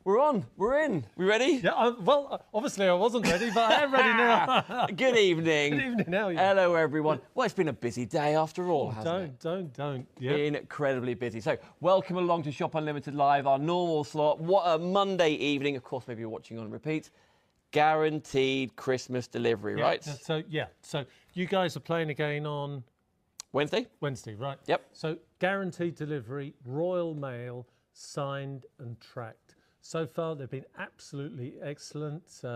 We're on. We're in. We ready? Yeah, well, obviously I wasn't ready, but I am ready now. Good evening. Good evening, how are you? Hello, everyone. Well, it's been a busy day after all, hasn't it? Don't. Yep. Incredibly busy. So, welcome along to Shop Unlimited Live, our normal slot. What a Monday evening. Of course, maybe you're watching on repeat. Guaranteed Christmas delivery, right? So you guys are playing again on Wednesday, right? Yep. So guaranteed delivery, Royal Mail, signed and tracked. So far, they've been absolutely excellent. We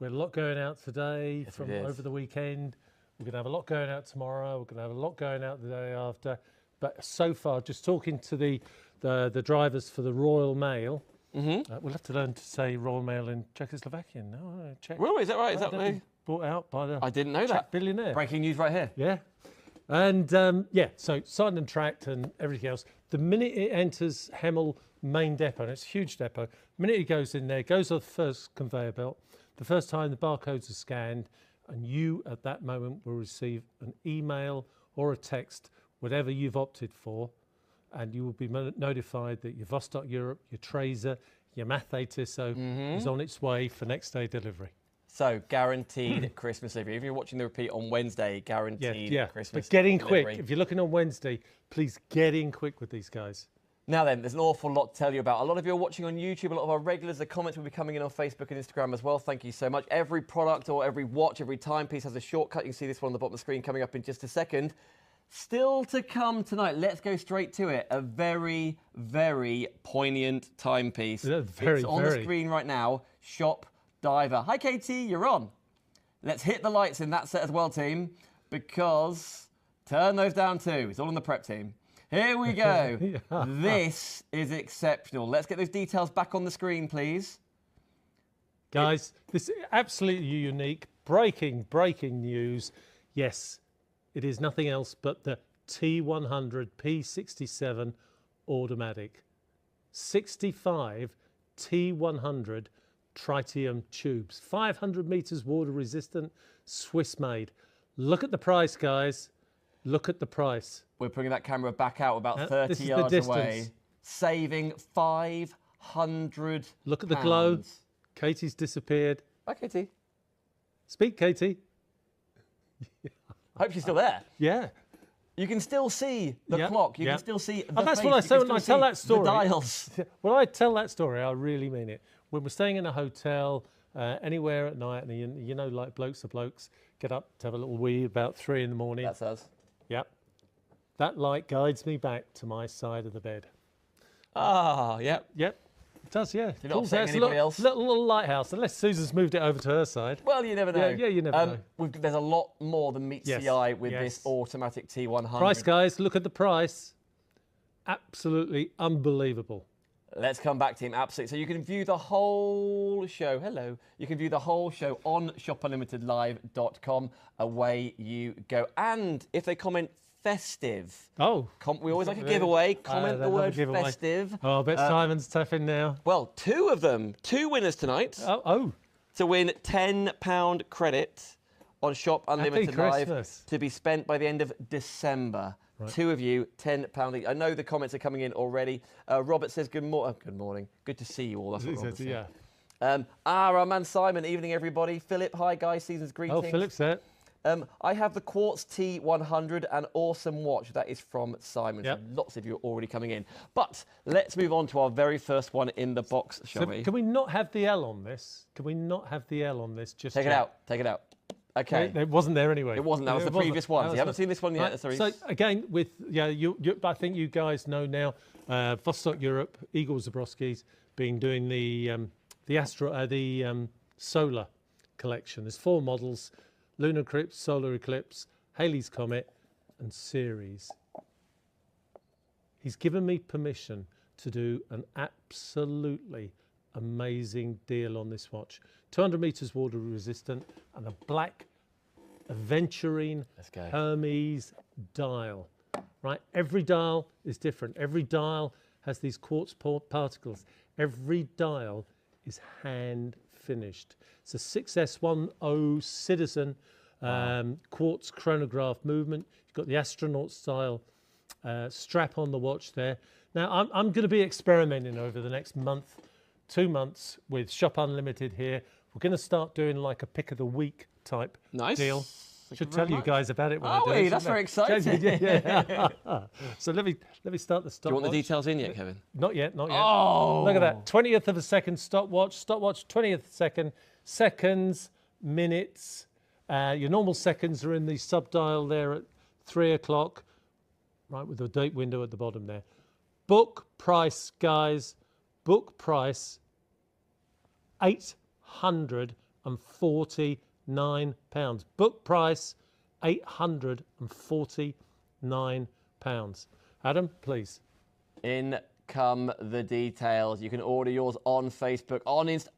had a lot going out today from over the weekend. We're going to have a lot going out tomorrow. We're going to have a lot going out the day after. But so far, just talking to the drivers for the Royal Mail, we'll have to learn to say Royal Mail in Czechoslovakian. No, Czech. Really? Is that right? Is that me? Brought out by the I didn't know that. billionaire. Breaking news right here. Yeah. And so signed and tracked and everything else. The minute it enters Hemel main depot, and it's a huge depot, the minute it goes in there, goes off the first conveyor belt, the first time the barcodes are scanned, and you at that moment will receive an email or a text, whatever you've opted for, and you will be notified that your Vostok-Europe, your Traser, your Math-8ISO is on its way for next day delivery. So, guaranteed Christmas delivery. If you're watching the repeat on Wednesday, guaranteed Christmas but get in delivery. quick. If you're looking on Wednesday, please get in quick with these guys. Now then, there's an awful lot to tell you about. A lot of you are watching on YouTube. A lot of our regulars, the comments will be coming in on Facebook and Instagram as well. Thank you so much. Every product or every watch, every timepiece has a shortcut. You can see this one on the bottom of the screen coming up in just a second. Still to come tonight, let's go straight to it. A very, very poignant timepiece. It's on the screen right now. Shop Diver. Hi, Katie, you're on. Let's hit the lights in that set as well, team, because turn those down too. It's all on the prep team. Here we go. This is exceptional. Let's get those details back on the screen, please. Guys, this is absolutely unique. Breaking news. Yes, it is nothing else but the T100 P67 automatic. 65 T100 tritium tubes. 500 meters water resistant, Swiss made. Look at the price, guys. Look at the price. We're putting that camera back out about 30 yards away. Saving 500 Look at the glow. Katie's disappeared. Hi, Katie. Speak, Katie. Hope she's still there. Yeah. You can still see the clock. You can still see the that's face. what I say when I tell that story. The dials. When I tell that story, I really mean it. When we're staying in a hotel, anywhere at night, and you know, like blokes are blokes, get up to have a little wee about 3 in the morning. That's us. Yep. That light guides me back to my side of the bed. Ah, yep. Yep. It does, yeah. You're not upsetting anybody else? Little lighthouse, unless Susan's moved it over to her side. Well, you never know. Yeah, you never know. There's a lot more than meets the eye with this automatic T100. Price, guys, look at the price. Absolutely unbelievable. Let's come back to him. Absolutely. So you can view the whole show. Hello. You can view the whole show on shopunlimitedlive.com. Away you go. And if they comment festive. We always like a giveaway. Comment the word festive. Oh, I bet Simon's tapping now. Well, 2 of them. 2 winners tonight. To win £10 credit on Shop Unlimited Live to be spent by the end of December. Right. 2 of you, £10 each. I know the comments are coming in already. Robert says, good morning. Good to see you all. That's what Robert said. Our man Simon, evening everybody. Philip, hi guys, season's greetings. Oh, Philip's there. I have the Quartz T100, an awesome watch. That is from Simon. So lots of you are already coming in. But let's move on to our very first one in the box, shall we? Can we not have the L on this? Can we not have the L on this? Just take it out. Take it out. Okay. It wasn't there anyway. It wasn't. That was the previous one. So you haven't seen this one yet. Right. So again, with I think you guys know now. Vostok-Europe, Igor Zabrowski's been doing the solar collection. There's 4 models: Lunar Eclipse, Solar Eclipse, Halley's Comet, and Ceres. He's given me permission to do an absolutely amazing deal on this watch. 200 meters water resistant and a black aventurine Hermes dial. Right, every dial is different. Every dial has these quartz particles. Every dial is hand finished. It's a 6S10 Citizen quartz chronograph movement. You've got the astronaut style strap on the watch there. Now, I'm going to be experimenting over the next month, 2 months with Shop Unlimited here. We're going to start doing like a pick of the week type deal. Should tell you guys about it when I do it. That's very exciting. Yeah. So let me start the stopwatch. Do you want the details in yet, Kevin? Not yet, not yet. Oh! Look at that, 20th of a second stopwatch, 20th second, seconds, minutes. Your normal seconds are in the sub-dial there at 3 o'clock, right, with the date window at the bottom there. Book price, guys, book price, £849. Book price, £849. Adam, please. In come the details. You can order yours on Facebook, on Insta.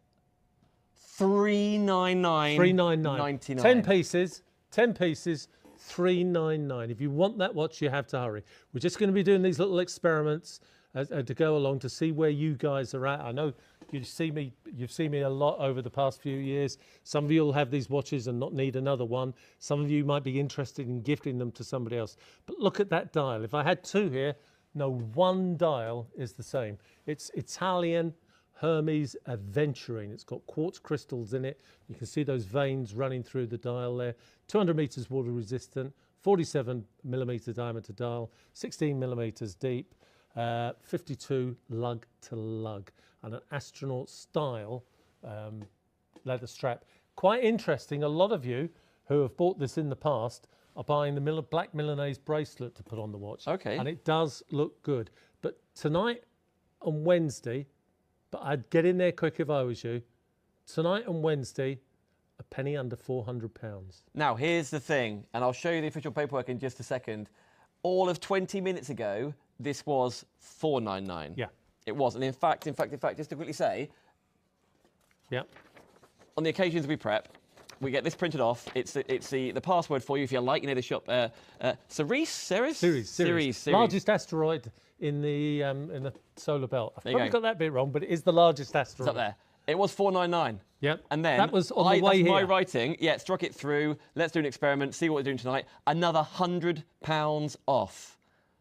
$399.99. 10 pieces, 10 pieces, $399. If you want that watch, you have to hurry. We're just going to be doing these little experiments to go along to see where you guys are at. I know you've seen me a lot over the past few years. Some of you will have these watches and not need another one. Some of you might be interested in gifting them to somebody else. But look at that dial. If I had two here, no one dial is the same. It's Italian Hermes Aventurine. It's got quartz crystals in it. You can see those veins running through the dial there. 200 meters water resistant, 47 millimeter diameter dial, 16 millimeters deep, 52 lug to lug, and an astronaut style leather strap. Quite interesting. A lot of you who have bought this in the past are buying the black Milanese bracelet to put on the watch. Okay. And it does look good. But tonight and Wednesday, but I'd get in there quick if I was you. Tonight and Wednesday, a penny under £400. Now, here's the thing, and I'll show you the official paperwork in just a second. All of 20 minutes ago, this was $499. Yeah. It was. And in fact, just to quickly say, Yeah. on the occasions we prep, we get this printed off. It's the password for you if you like. You know the shop. Ceres. Largest asteroid in the solar belt. I've probably got that bit wrong, but it is the largest asteroid. It's up there. It was $499. Yep. And then that was on the way here. My writing. Yeah, struck it through. Let's do an experiment. See what we're doing tonight. Another £100 off,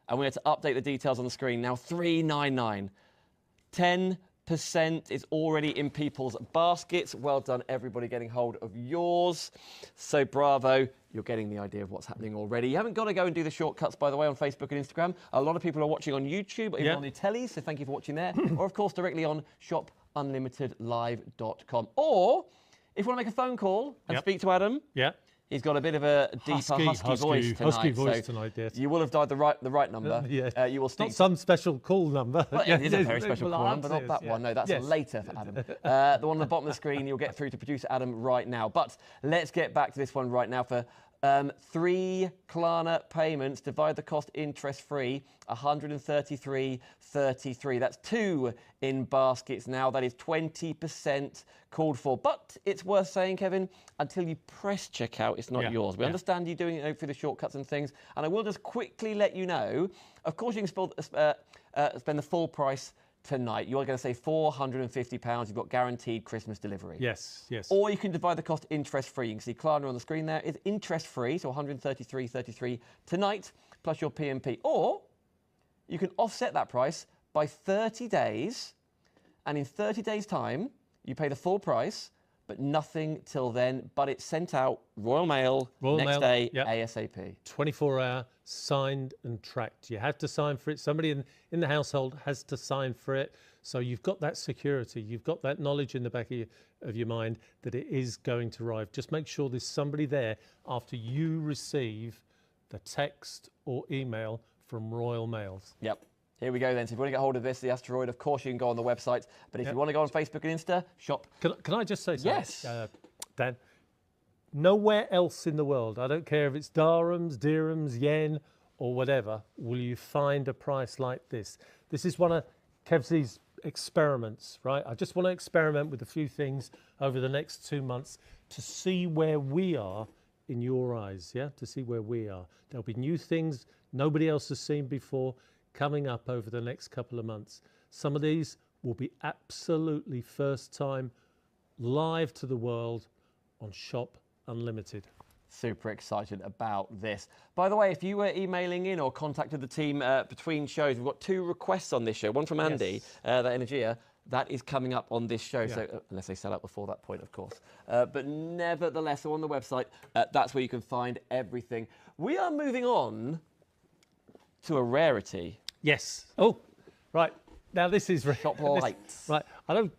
and we had to update the details on the screen. Now $399. 10% is already in people's baskets. Well done, everybody, getting hold of yours. So bravo, you're getting the idea of what's happening already. You haven't got to go and do the shortcuts, by the way, on Facebook and Instagram. A lot of people are watching on YouTube, even on the telly, so thank you for watching there. Or, of course, directly on shopunlimitedlive.com. Or, if you want to make a phone call and speak to Adam, he's got a bit of a deeper, husky voice tonight. Husky voice tonight, yes. You will have dialed the right number. You will speak. Not some special call number. Well, it is a very special call number, but not that one. No, that's later for Adam. The one on the bottom of the screen, you'll get through to producer Adam right now. But let's get back to this one right now. For 3 Klarna payments, divide the cost interest-free, $133.33. That's 2 in baskets now. That is 20% called for. But it's worth saying, Kevin, until you press checkout, it's not yours. We understand you doing it through the shortcuts and things. And I will just quickly let you know, of course, you can spend the full price tonight. You're going to save £450. You've got guaranteed Christmas delivery. Yes. Or you can divide the cost interest-free. You can see Klarna on the screen there. It's interest-free, so $133.33 tonight, plus your PMP. Or you can offset that price by 30 days, and in 30 days' time, you pay the full price, but nothing till then. But it's sent out Royal Mail next day, ASAP. 24-hour, signed and tracked. You have to sign for it. Somebody in the household has to sign for it. So you've got that security. You've got that knowledge in the back of your mind that it is going to arrive. Just make sure there's somebody there after you receive the text or email from Royal Mails. Yep. Here we go then. So if you want to get hold of this, the asteroid, of course you can go on the website. But if you want to go on Facebook and Insta, shop. Can I just say something? Yes. Dan, nowhere else in the world, I don't care if it's dirhams, yen, or whatever, will you find a price like this. This is one of Kev's experiments, right? I just want to experiment with a few things over the next 2 months to see where we are in your eyes, to see where we are. There'll be new things nobody else has seen before coming up over the next couple of months. Some of these will be absolutely first time live to the world on Shop Unlimited. super excited about this. By the way, if you were emailing in or contacted the team between shows, we've got 2 requests on this show. One from Andy, that Energia. That is coming up on this show, so unless they sell out before that point, of course. But nevertheless, so on the website, that's where you can find everything. We are moving on to a rarity. Yes. Oh, right. Now this is Shop lights. Right. I don't.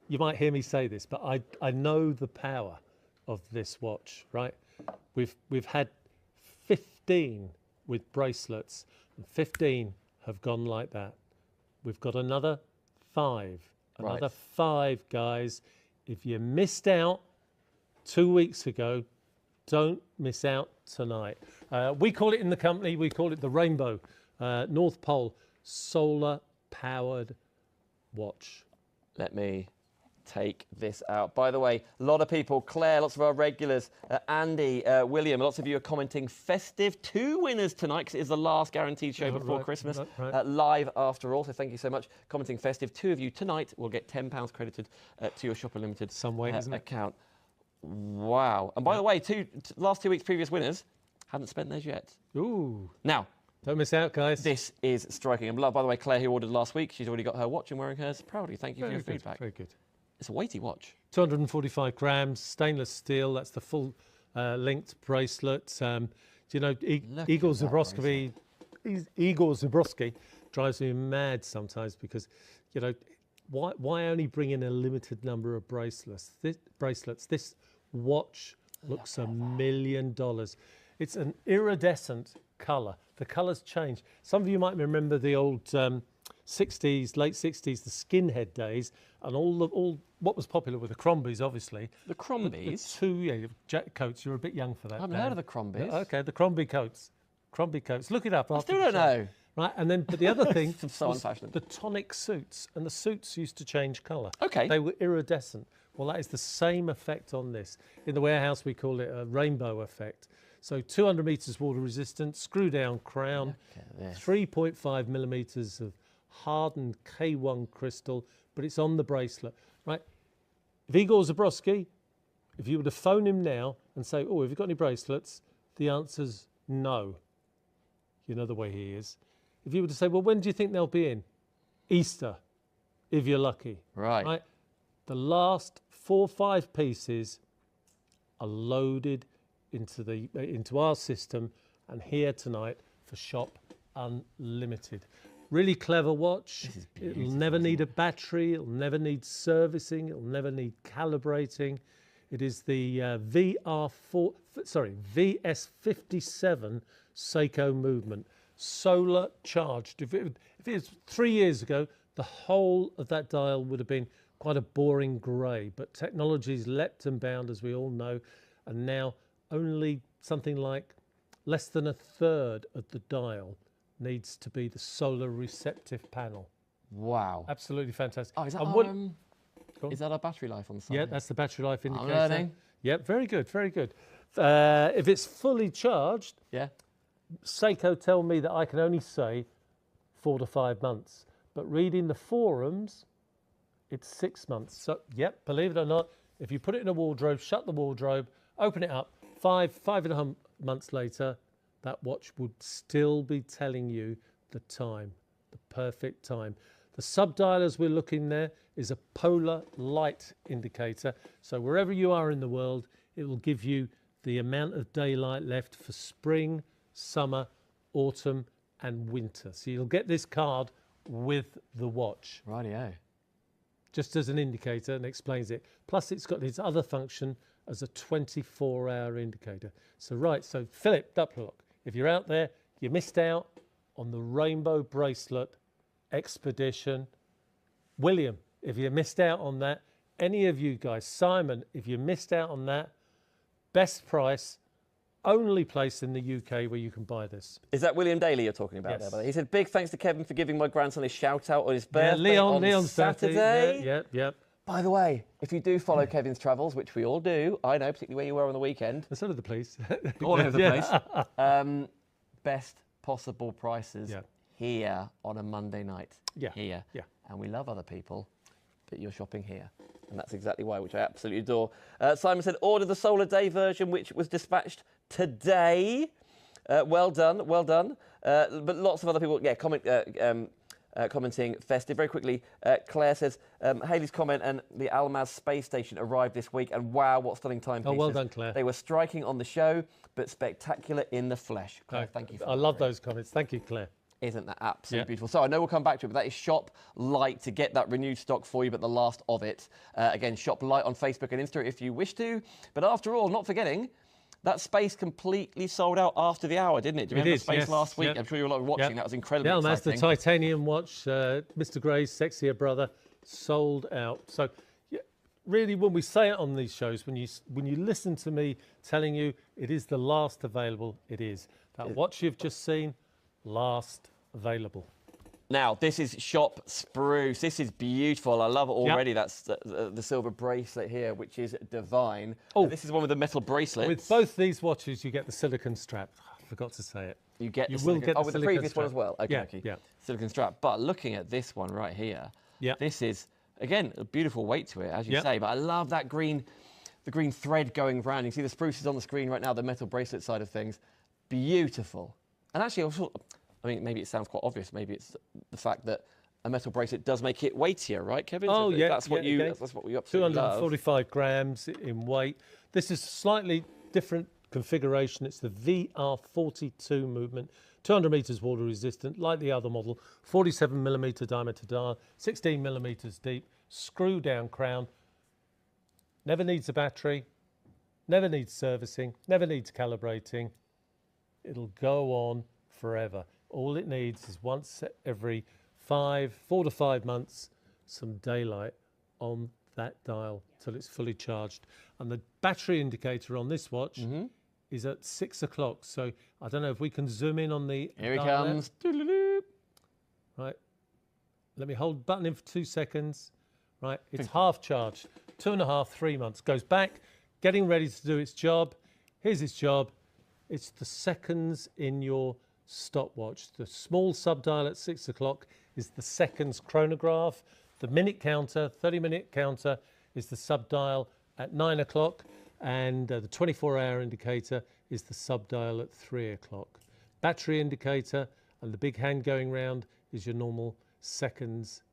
You might hear me say this, but I know the power of this watch. Right. We've had 15 with bracelets, and 15 have gone like that. We've got another 5. Another 5, guys. If you missed out 2 weeks ago, don't miss out tonight. We call it in the company, we call it the Rainbow North Pole solar powered watch. Let me take this out. By the way, a lot of people, Claire, lots of our regulars, Andy, William, lots of you are commenting festive. 2 winners tonight, because it is the last guaranteed show before Christmas, live after all. So thank you so much. Commenting festive. 2 of you tonight will get £10 credited to your Shopper Limited account. Wow. And by the way, last 2 weeks' previous winners haven't spent theirs yet. Ooh. Now, don't miss out, guys. This is striking. And by the way, Claire, who ordered last week, she's already got her watch and wearing hers proudly. Thank you for your feedback. Very good. It's a weighty watch. 245 grams, stainless steel. That's the full linked bracelet. Do you know, Igor Zabrowski drives me mad sometimes because, you know, why only bring in a limited number of bracelets? This watch looks $1 million. It's an iridescent colour. The colours change. Some of you might remember the old 60s, late 60s, the skinhead days, and all what was popular with the Crombies, obviously. The Crombies? The 2 jacket coats. You're a bit young for that. I haven't heard of the Crombies. Okay, the Crombie coats. Crombie coats. Look it up. I still don't know. Right, and then, but the other thing so unfashionable. The tonic suits, and the suits used to change colour. Okay. They were iridescent. Well, that is the same effect on this. In the warehouse, we call it a rainbow effect. So 200 metres water resistant, screw down crown, 3.5 millimetres of hardened K1 crystal, but it's on the bracelet, right? If Igor Zabrowski, if you were to phone him now and say, oh, have you got any bracelets? The answer's no. You know the way he is. If you were to say, well, when do you think they'll be in? Easter, if you're lucky. Right. The last 4 or 5 pieces are loaded into our system and here tonight for Shop Unlimited. Really clever watch. It'll never need a battery. It'll never need servicing. It'll never need calibrating. It is the VS57 Seiko movement, solar charged. If it was 3 years ago, the whole of that dial would have been quite a boring grey, but technology's leapt and bound, as we all know, and now only something like less than 1/3 of the dial needs to be the solar receptive panel. Wow. Absolutely fantastic. Oh, is that our battery life on the side? Yeah, that's the battery life indicator. I'm learning. Yeah, very good, very good. If it's fully charged, Seiko tell me that I can only say 4 to 5 months. But reading the forums, it's 6 months. So, yep, believe it or not, if you put it in a wardrobe, shut the wardrobe, open it up, 5.5 months later, that watch would still be telling you the time, the perfect time. The subdialers we're looking there is a polar light indicator. So wherever you are in the world, it will give you the amount of daylight left for spring, summer, autumn, and winter. So you'll get this card with the watch. Rightio. Just as an indicator, and explains it. Plus it's got its other function as a 24-hour indicator. So Philip Duplock, if you're out there, you missed out on the Rainbow Bracelet Expedition. William, if you missed out on that, any of you guys, Simon, if you missed out on that, best price, only place in the UK where you can buy this. Is that William Daly you're talking about there? He said, big thanks to Kevin for giving my grandson a shout out on his birthday on Saturday. Yep. By the way, if you do follow Kevin's travels, which we all do, I know particularly where you were on the weekend. So do the police. All over the place. Best possible prices here on a Monday night. Here. And we love other people, but you're shopping here. And that's exactly why, which I absolutely adore. Simon said, order the Solar Day version, which was dispatched today. Well done, well done. But lots of other people, yeah, commenting festive. Very quickly, Claire says, Hayley's comment and the Almaz space station arrived this week, and wow, what stunning timepieces. Oh, well done, Claire. They were striking on the show, but spectacular in the flesh. Claire, thank you for that. I love those comments. Thank you, Claire. Isn't that absolutely beautiful? So I know we'll come back to it, but that is Shop Light to get that renewed stock for you, but the last of it. Again, Shop Light on Facebook and Insta if you wish to. But after all, not forgetting, that space completely sold out after the hour, didn't it? Do you remember the space last week? Yep. I'm sure you were watching. Yep. That was incredibly exciting. That's the titanium watch, Mr. Gray's sexier brother, sold out. So really, when we say it on these shows, when you listen to me telling you it is the last available, it is. That watch you've just seen, last available. Now, this is Shop Spruce. This is beautiful. I love it already. That's the silver bracelet here, which is divine. Oh, this is one with the metal bracelet. With both these watches, you get the silicone strap. I forgot to say it. You get you the will silicone, get the with the previous one as well. Okay, silicone strap. But looking at this one right here, this is, again, a beautiful weight to it, as you say. But I love that green, the green thread going around. You can see the spruce is on the screen right now, the metal bracelet side of things. Beautiful. And actually, also, I mean, maybe it sounds quite obvious. Maybe it's the fact that a metal bracelet does make it weightier, right, Kevin? Oh, so yeah. That's what that's what we absolutely 245 grams in weight. This is a slightly different configuration. It's the VR42 movement, 200 meters water resistant, like the other model, 47 millimeter diameter dial, 16 millimeters deep, screw down crown. Never needs a battery, never needs servicing, never needs calibrating. It'll go on forever. All it needs is once every 4 to 5 months, some daylight on that dial till it's fully charged. And the battery indicator on this watch is at 6 o'clock. So I don't know if we can zoom in on the Here he comes. Right. Let me hold the button in for 2 seconds. Right. It's half charged. 2.5, 3 months. Goes back, getting ready to do its job. Here's its job. It's the seconds in your stopwatch. The small subdial at 6 o'clock is the seconds chronograph. The minute counter, 30-minute counter, is the subdial at 9 o'clock. And the 24-hour indicator is the subdial at 3 o'clock. Battery indicator and the big hand going round is your normal seconds,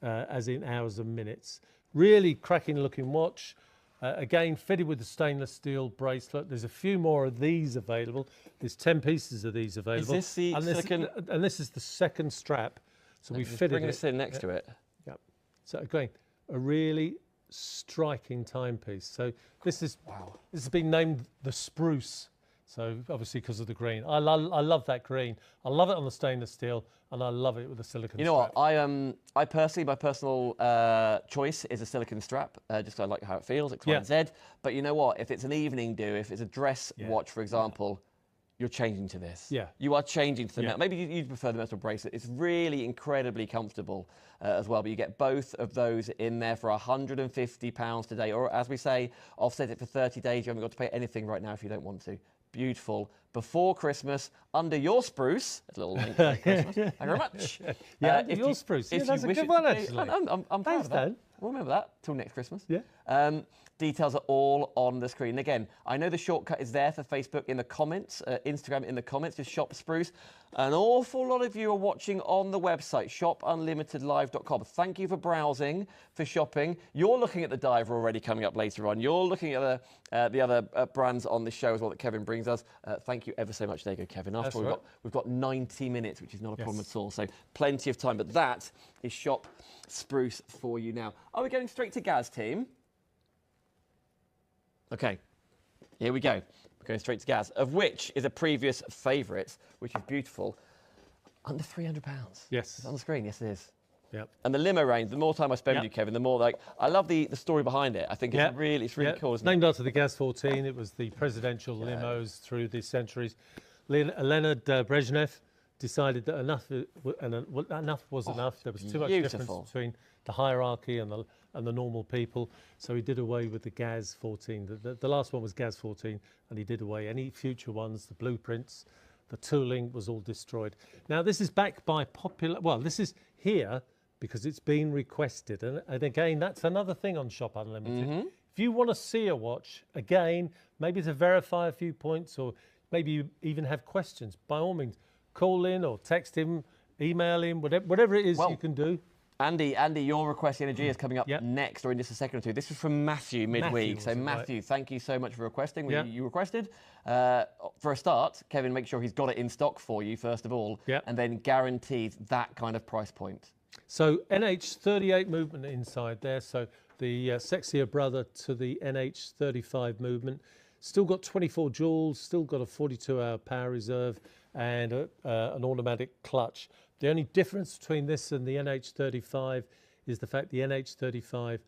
as in hours and minutes. Really cracking looking watch. Again, fitted with the stainless steel bracelet. There's a few more of these available. There's 10 pieces of these available. Is this the second? And this is the second strap. So we fitted it. Bring this in next to it. Yep. So again, a really striking timepiece. So this is this has been named the Spruce. So obviously because of the green. I love that green. I love it on the stainless steel, and I love it with the silicone strap. You know what? I personally, my personal choice is a silicone strap, just because I like how it feels, X, Y, and Z. But you know what? If it's an evening do, if it's a dress watch, for example, you're changing to this. Yeah. You are changing to the metal. Maybe you'd prefer the metal bracelet. It's really incredibly comfortable as well, but you get both of those in there for £150 today. Or as we say, offset it for 30 days. You haven't got to pay anything right now if you don't want to. Beautiful. Before Christmas, under your spruce. A little link to Christmas. Thank you very much. Under your spruce. That's a good one, actually. I'm proud of that. We'll remember that till next Christmas. Yeah. Details are all on the screen. Again, I know the shortcut is there for Facebook in the comments, Instagram in the comments, just Shop Spruce. An awful lot of you are watching on the website, shopunlimitedlive.com. Thank you for browsing, for shopping. You're looking at the diver already coming up later on. You're looking at the other brands on the show as well that Kevin brings us. Thank you ever so much. There you go, Kevin. After all, we've got 90 minutes, which is not a problem at all. So plenty of time. But that is Shop Spruce for you now. Are we going straight to Gaz, team? Okay, here we go. We're going straight to Gaz, of which is a previous favourite, which is beautiful. Under £300. Yes. It's on the screen. Yes, it is. Yep. And the limo range, the more time I spend with you, Kevin, the more I love the story behind it. I think it's really cool, isn't it? Named after the Gaz 14. It was the presidential limos through the centuries. Leonid Brezhnev decided that enough was enough. There was too much difference between the hierarchy and the normal people. So he did away with the Gaz 14. The last one was Gaz 14, and he did away any future ones, the blueprints, the tooling was all destroyed. Now this is backed by popular, well, this is here because it's been requested. And again, that's another thing on Shop Unlimited. If you want to see a watch, again, maybe to verify a few points, or maybe you even have questions, by all means, call in or text him, email him, whatever it is you can do. Andy, your request energy is coming up next, or in just a second or two. This is from Matthew midweek. So Matthew, thank you so much for requesting. You requested. For a start, Kevin, make sure he's got it in stock for you, first of all, and then guaranteed that kind of price point. So NH38 movement inside there. So the sexier brother to the NH35 movement. Still got 24 joules, still got a 42-hour power reserve and an automatic clutch. The only difference between this and the NH35 is the fact the NH35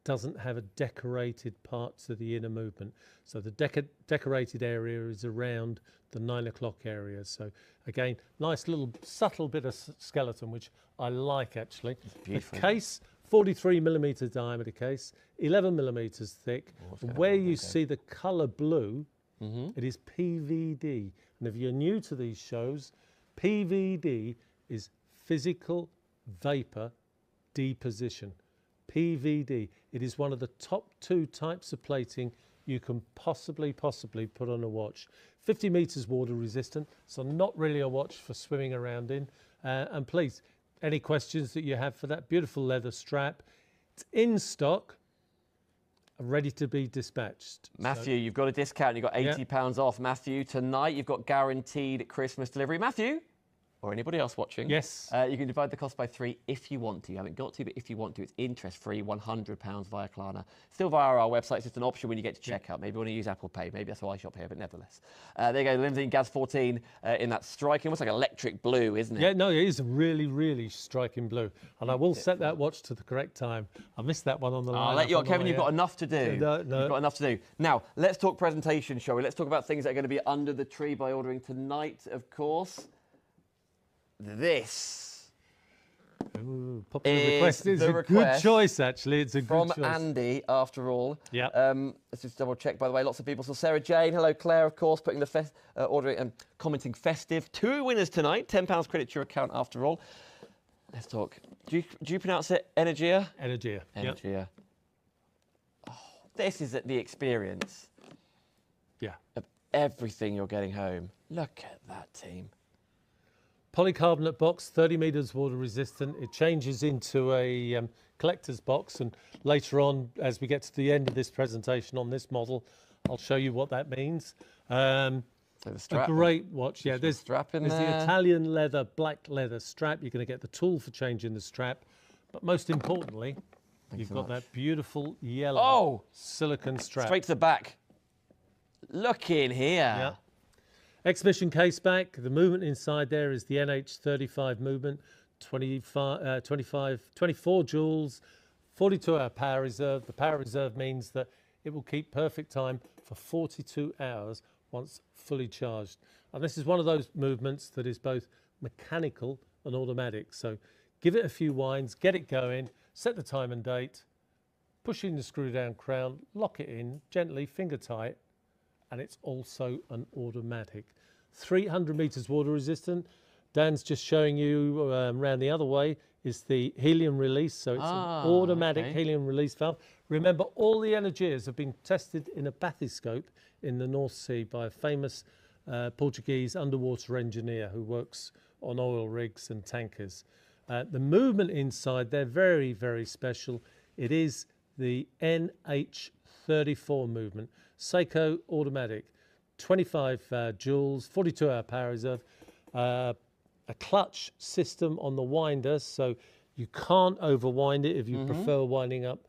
doesn't have a decorated part to the inner movement. So the decorated area is around the 9 o'clock area. So again, nice little subtle bit of skeleton, which I like actually. The case, 43mm diameter case, 11mm thick. Where you see the colour blue, it is PVD. And if you're new to these shows, PVD is physical vapor deposition. PVD. It is one of the top 2 types of plating you can possibly put on a watch. 50 meters water resistant, so not really a watch for swimming around in. And please, any questions that you have for that beautiful leather strap, it's in stock, ready to be dispatched. Matthew, you've got a discount. You've got £80 off. Matthew, tonight you've got guaranteed Christmas delivery. Matthew, or anybody else watching, yes, you can divide the cost by 3 if you want to. You haven't got to, but if you want to, it's interest-free, £100 via Klarna. Still via our website. It's just an option when you get to checkout. Maybe you want to use Apple Pay. Maybe that's why I shop here, but nevertheless. There you go, limousine Gaz 14 in that striking, almost like electric blue, isn't it? Yeah, no, it is really, really striking blue. And I will set that watch to the correct time. I missed that one on the line. I'll let you on, Kevin. You've got enough to do. No. You've got enough to do. Now, let's talk presentation, shall we? Let's talk about things that are going to be under the tree by ordering tonight, of course. This popular request is a good choice, actually. It's a good choice. From Andy, after all. Yeah. Let's just double check, by the way. Lots of people. So Sarah Jane, hello Claire, of course, putting the ordering and commenting festive. 2 winners tonight. £10 credit to your account, after all. Let's talk. Do you pronounce it Energia? Energia. Energia. Yep. Oh, this is the experience. Yeah. Of everything you're getting home. Look at that team. Polycarbonate box, 30 meters water resistant. It changes into a collector's box, and later on, as we get to the end of this presentation on this model, I'll show you what that means. So the strap, a great watch. Yeah, there's the Italian leather, black leather strap. You're going to get the tool for changing the strap, but most importantly, you've got that beautiful yellow silicone strap. Straight to the back. Look in here. Yeah. Exhibition case back. The movement inside there is the NH35 movement, 24 joules, 42-hour power reserve. The power reserve means that it will keep perfect time for 42 hours once fully charged. And this is one of those movements that is both mechanical and automatic. So give it a few winds, get it going, set the time and date, push in the screw down crown, lock it in gently, finger tight, and it's also an automatic. 300 meters water resistant. Dan's just showing you around the other way is the helium release. So it's an automatic helium release valve. Remember, all the Energias have been tested in a bathyscope in the North Sea by a famous Portuguese underwater engineer who works on oil rigs and tankers. The movement inside, they're very, very special. It is the NH34 movement. Seiko automatic, 25 joules, 42-hour power reserve, a clutch system on the winder, so you can't overwind it if you prefer winding up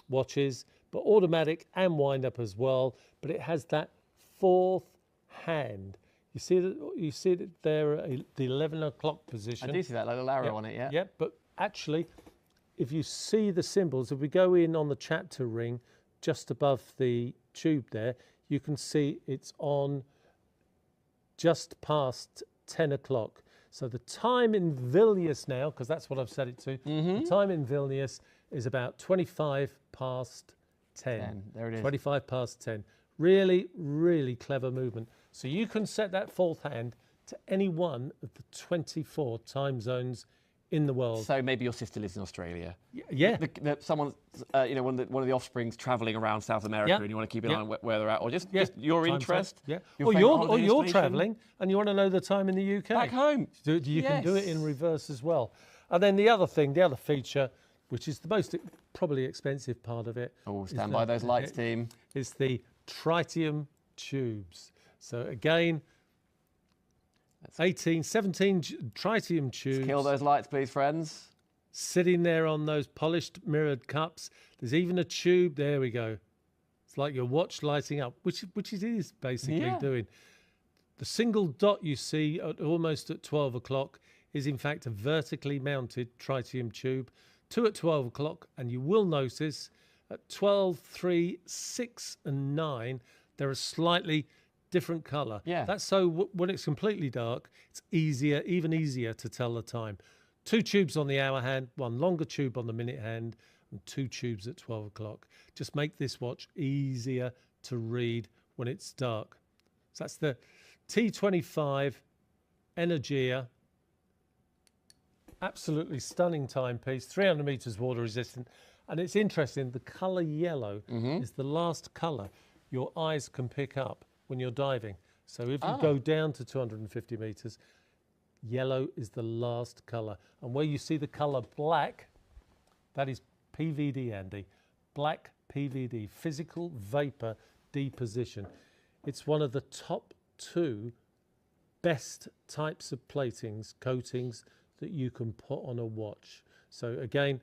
watches, but automatic and wind up as well. But it has that 4th hand. You see it there at the 11 o'clock position. I do see that little arrow on it, yeah. Yeah, but actually, if you see the symbols, if we go in on the chapter ring, just above the tube there, you can see it's on just past 10 o'clock. So the time in Vilnius now, because that's what I've set it to, the time in Vilnius is about 25 past 10. There it is. 25 past 10. Really, really clever movement. So you can set that 4th hand to any one of the 24 time zones in the world. So maybe your sister lives in Australia. Yeah. Someone, one of the offspring's travelling around South America, and you want to keep an eye on where they're at, or just your interest. Yeah. Your Or you're travelling and you want to know the time in the UK. Back home. You can do it in reverse as well. And then the other feature, which is the most probably expensive part of it. Oh, stand by those lights, team. Is the tritium tubes. So again, 17 tritium tubes. Let's kill those lights, please, friends. Sitting there on those polished mirrored cups. There's even a tube. There we go. It's like your watch lighting up, which it is basically doing. The single dot you see almost at 12 o'clock is in fact a vertically mounted tritium tube. 2 at 12 o'clock, and you will notice at 12, 3, 6 and 9, they're a slightly different colour. Yeah. That's so when it's completely dark, it's even easier to tell the time. 2 tubes on the hour hand, 1 longer tube on the minute hand, and 2 tubes at 12 o'clock. Just make this watch easier to read when it's dark. So that's the T25 Energia. Absolutely stunning timepiece, 300 meters water resistant. And it's interesting, the colour yellow is the last colour your eyes can pick up when you're diving. So if you go down to 250 meters, yellow is the last colour. And where you see the colour black, that is PVD, Andy. Black PVD, physical vapor deposition. It's one of the top 2 best types of coatings that you can put on a watch. So again,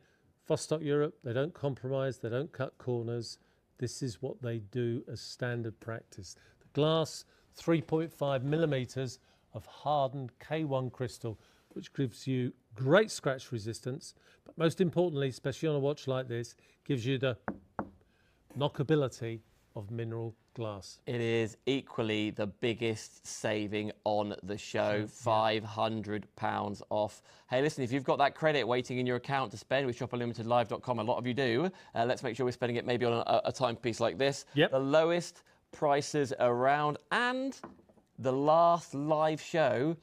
Vostok-Europe, they don't compromise, they don't cut corners. This is what they do as standard practice. The glass, 3.5 millimeters of hardened K1 crystal, which gives you great scratch resistance, but most importantly, especially on a watch like this, gives you the knockability of mineral glass. It is equally the biggest saving on the show, £500 off. Hey, listen, if you've got that credit waiting in your account to spend with shopunlimitedlive.com, a lot of you do, let's make sure we're spending it maybe on a timepiece like this. Yep. The lowest prices around, and the last live show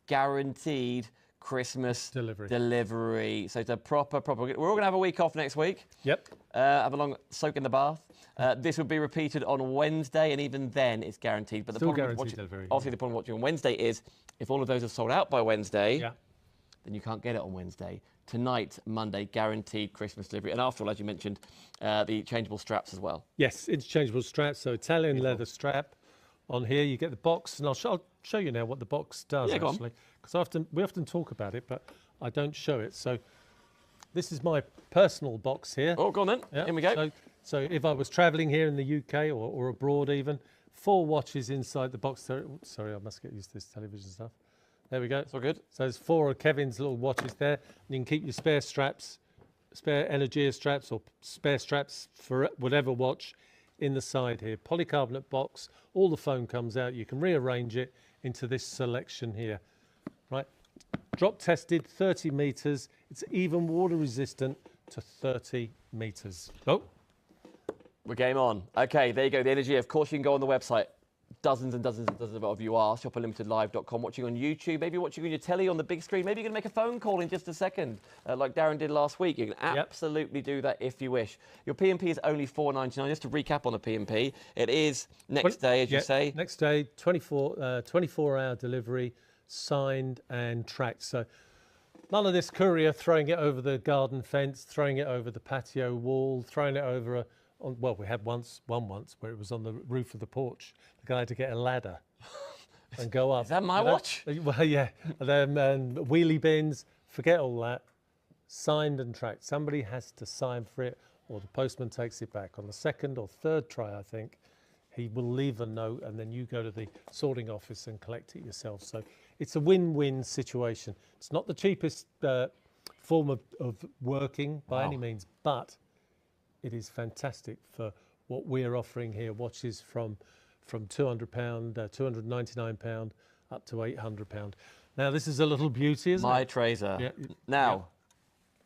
guaranteed Christmas delivery. So it's a proper. We're all going to have a week off next week. Yep. Have a long soak in the bath. This will be repeated on Wednesday, and even then it's guaranteed. But Still guaranteed delivery. Obviously, the problem of watching on Wednesday is if all of those are sold out by Wednesday, then you can't get it on Wednesday. Tonight, Monday, guaranteed Christmas delivery. And after all, as you mentioned, the changeable straps as well. Yes, interchangeable straps. So Italian leather strap. On here, you get the box, and I'll show you now what the box does, actually. Because we often talk about it, but I don't show it. So this is my personal box here. Oh, go on then. Yeah. Here we go. So if I was travelling here in the UK or abroad even, 4 watches inside the box. Sorry, I must get used to this television stuff. There we go. It's all good. So there's 4 of Kevin's little watches there. And you can keep your spare straps, spare Energia straps or spare straps for whatever watch in the side here. Polycarbonate box, all the foam comes out. You can rearrange it into this selection here. Right, drop tested, 30 meters. It's even water resistant to 30 meters. Oh, we're game on. Okay, there you go. The Energy. Of course, you can go on the website. Dozens and dozens and dozens of you are. shopunlimitedlive.com, watching on YouTube, maybe watching on your telly on the big screen. Maybe you're going to make a phone call in just a second, like Darren did last week. You can absolutely do that if you wish. Your P&P is only $4.99. Just to recap on the P&P, it is next day, as you say. Next day, 24-hour delivery, signed and tracked. So none of this courier throwing it over the garden fence, throwing it over the patio wall, throwing it over well, we had one once where it was on the roof of the porch. The guy had to get a ladder and go up. Is that my watch? Well, yeah. And then wheelie bins, forget all that. Signed and tracked. Somebody has to sign for it, or the postman takes it back. On the 2nd or 3rd try, I think, he will leave a note, and then you go to the sorting office and collect it yourself. So it's a win-win situation. It's not the cheapest form of working by any means, but it is fantastic for what we're offering here. Watches from £200, £299 up to £800. Now this is a little beauty, isn't it? My Traser. Yeah. Now,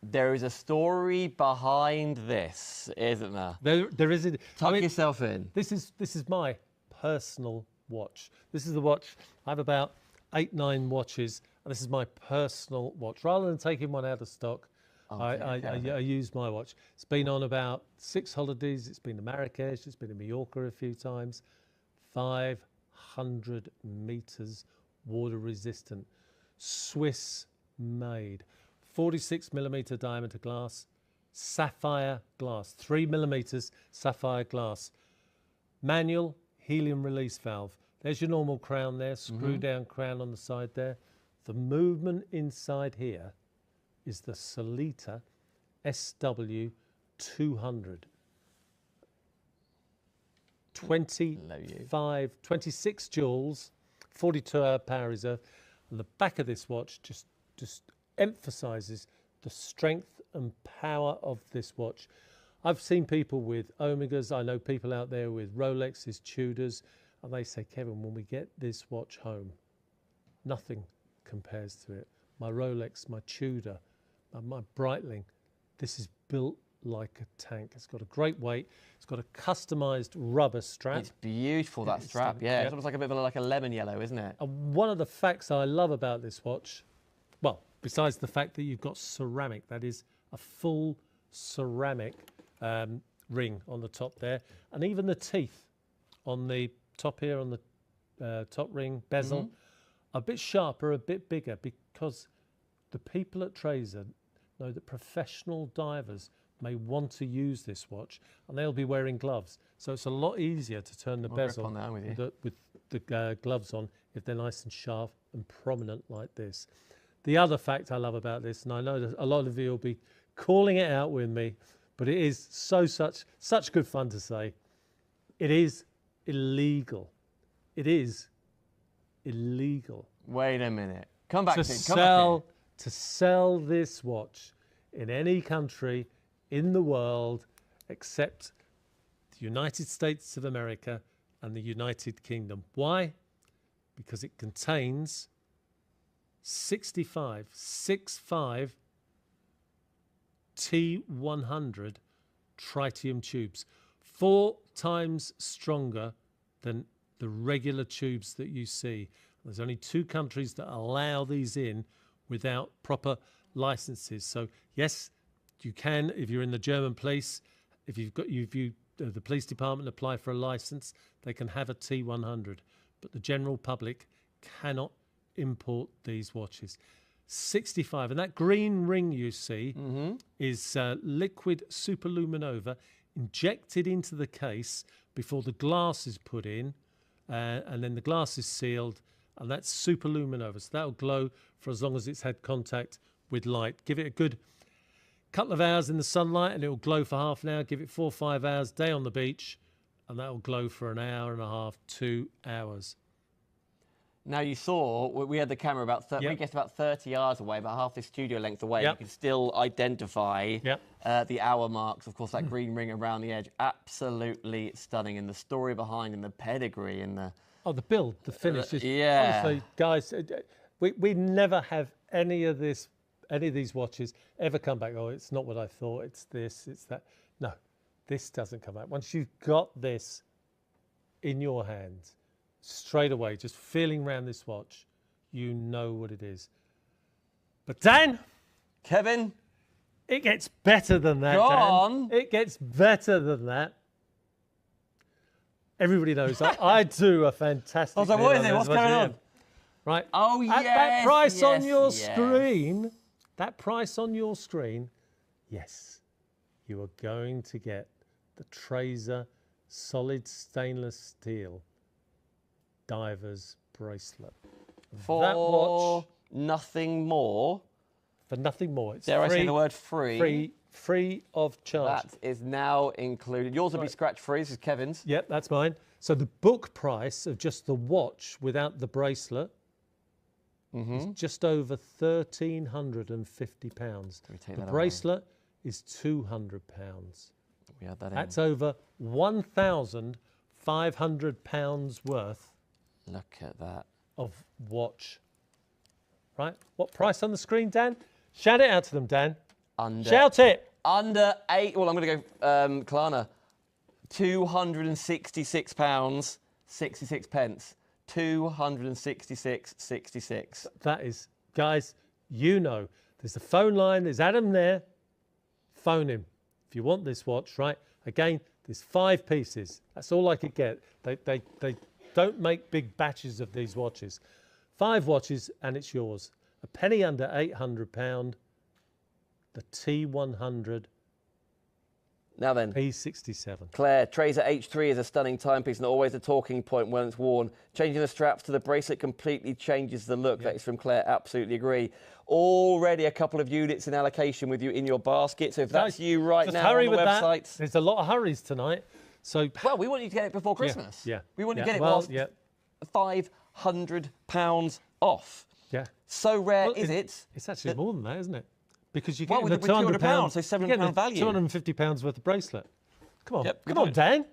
there is a story behind this, isn't there? There is. Tuck yourself in. This is my personal watch. This is the watch. I have about 8, 9 watches, and this is my personal watch. Rather than taking one out of stock, Oh, I use my watch. It's been on about 6 holidays. It's been to Marrakesh. It's been to Mallorca a few times. 500 meters water resistant, Swiss made, 46 millimeter diameter glass, sapphire glass, 3 millimeters sapphire glass, manual helium release valve. There's your normal crown there, screw down crown on the side there. The movement inside here is the Solita SW 200. 26 joules, 42-hour power reserve. And the back of this watch just emphasizes the strength and power of this watch. I've seen people with Omegas. I know people out there with Rolexes, Tudors, and they say, Kevin, when we get this watch home, nothing compares to it. My Rolex, my Tudor, my Breitling, this is built like a tank. It's got a great weight. It's got a customized rubber strap. It's beautiful, that strap. Yeah, it's almost like a bit of like a lemon yellow, isn't it? And one of the facts I love about this watch, well, besides the fact that you've got ceramic, that is a full ceramic ring on the top there, and even the teeth on the top here, on the top ring bezel, a bit sharper, a bit bigger, because the people at Traser know that professional divers may want to use this watch, and they'll be wearing gloves. So it's a lot easier to turn the bezel with the gloves on if they're nice and sharp and prominent like this. The other fact I love about this, and I know that a lot of you will be calling it out with me, but it is such good fun to say, it is illegal. It is illegal. Wait a minute. Come back to sell this watch in any country in the world except the United States of America and the United Kingdom. Why? Because it contains 65 T100 tritium tubes, 4 times stronger than the regular tubes that you see. There's only 2 countries that allow these in without proper licenses. So yes, you can, if you're in the German police, if the police department apply for a license, they can have a T100, but the general public cannot import these watches. 65, and that green ring you see is liquid superluminova injected into the case before the glass is put in, and then the glass is sealed, and that's superluminova. So that'll glow for as long as it's had contact with light. Give it a good couple of hours in the sunlight and it will glow for half an hour. Give it 4 or 5 hours, day on the beach, and that will glow for an hour and a half, 2 hours. Now you saw, we had the camera about, we guessed about 30 yards away, about half the studio length away. You can still identify the hour marks. Of course, that green ring around the edge, absolutely stunning. And the story behind and the pedigree and the... Oh, the build, the finish. Honestly, guys, we never have any of these watches ever come back, oh, it's not what I thought, it's this, it's that. No, this doesn't come back. Once you've got this in your hands, straight away, just feeling around this watch, you know what it is. But Dan, Kevin, it gets better than that. Go on. It gets better than that. Everybody knows I do a fantastic. I was like, what is it? What's going on? Right. Oh, yes. At that price on your screen, that price on your screen, yes, you are going to get the Traser solid stainless steel diver's bracelet. For that watch, nothing more. For nothing more. It's Dare I say the word free? Free of charge. That is now included. Yours will be scratch free. This is Kevin's. Yep, that's mine. So the book price of just the watch without the bracelet is just over £1,350. The bracelet is £200. We had that That's over £1,500 worth. Look at that. Of watch. Right? What price on the screen, Dan? Shout it out to them, Dan. Shout it. Under 8. Well, I'm going to go Klarna. £266, 66 pence. 266.66. That is guys, you know, there's a phone line, there's Adam there. Phone him if you want this watch, right? Again, there's 5 pieces. That's all I could get. They don't make big batches of these watches. 5 watches and it's yours. A penny under £800. The T100 Now then, P67. Claire, Traser H3 is a stunning timepiece and always a talking point when it's worn. Changing the straps to the bracelet completely changes the look. That is from Claire, absolutely agree. Already a couple of units in allocation with you in your basket. So if that's you right now on the website. That. There's a lot of hurries tonight. So well, we want you to get it before Christmas. Yeah. We want you to get it whilst £500 off. Yeah. So rare is it? It's actually more than that, isn't it? Because you get with £200, so £700 value. £250 worth of bracelet. Come on, Yep, come on, Dan.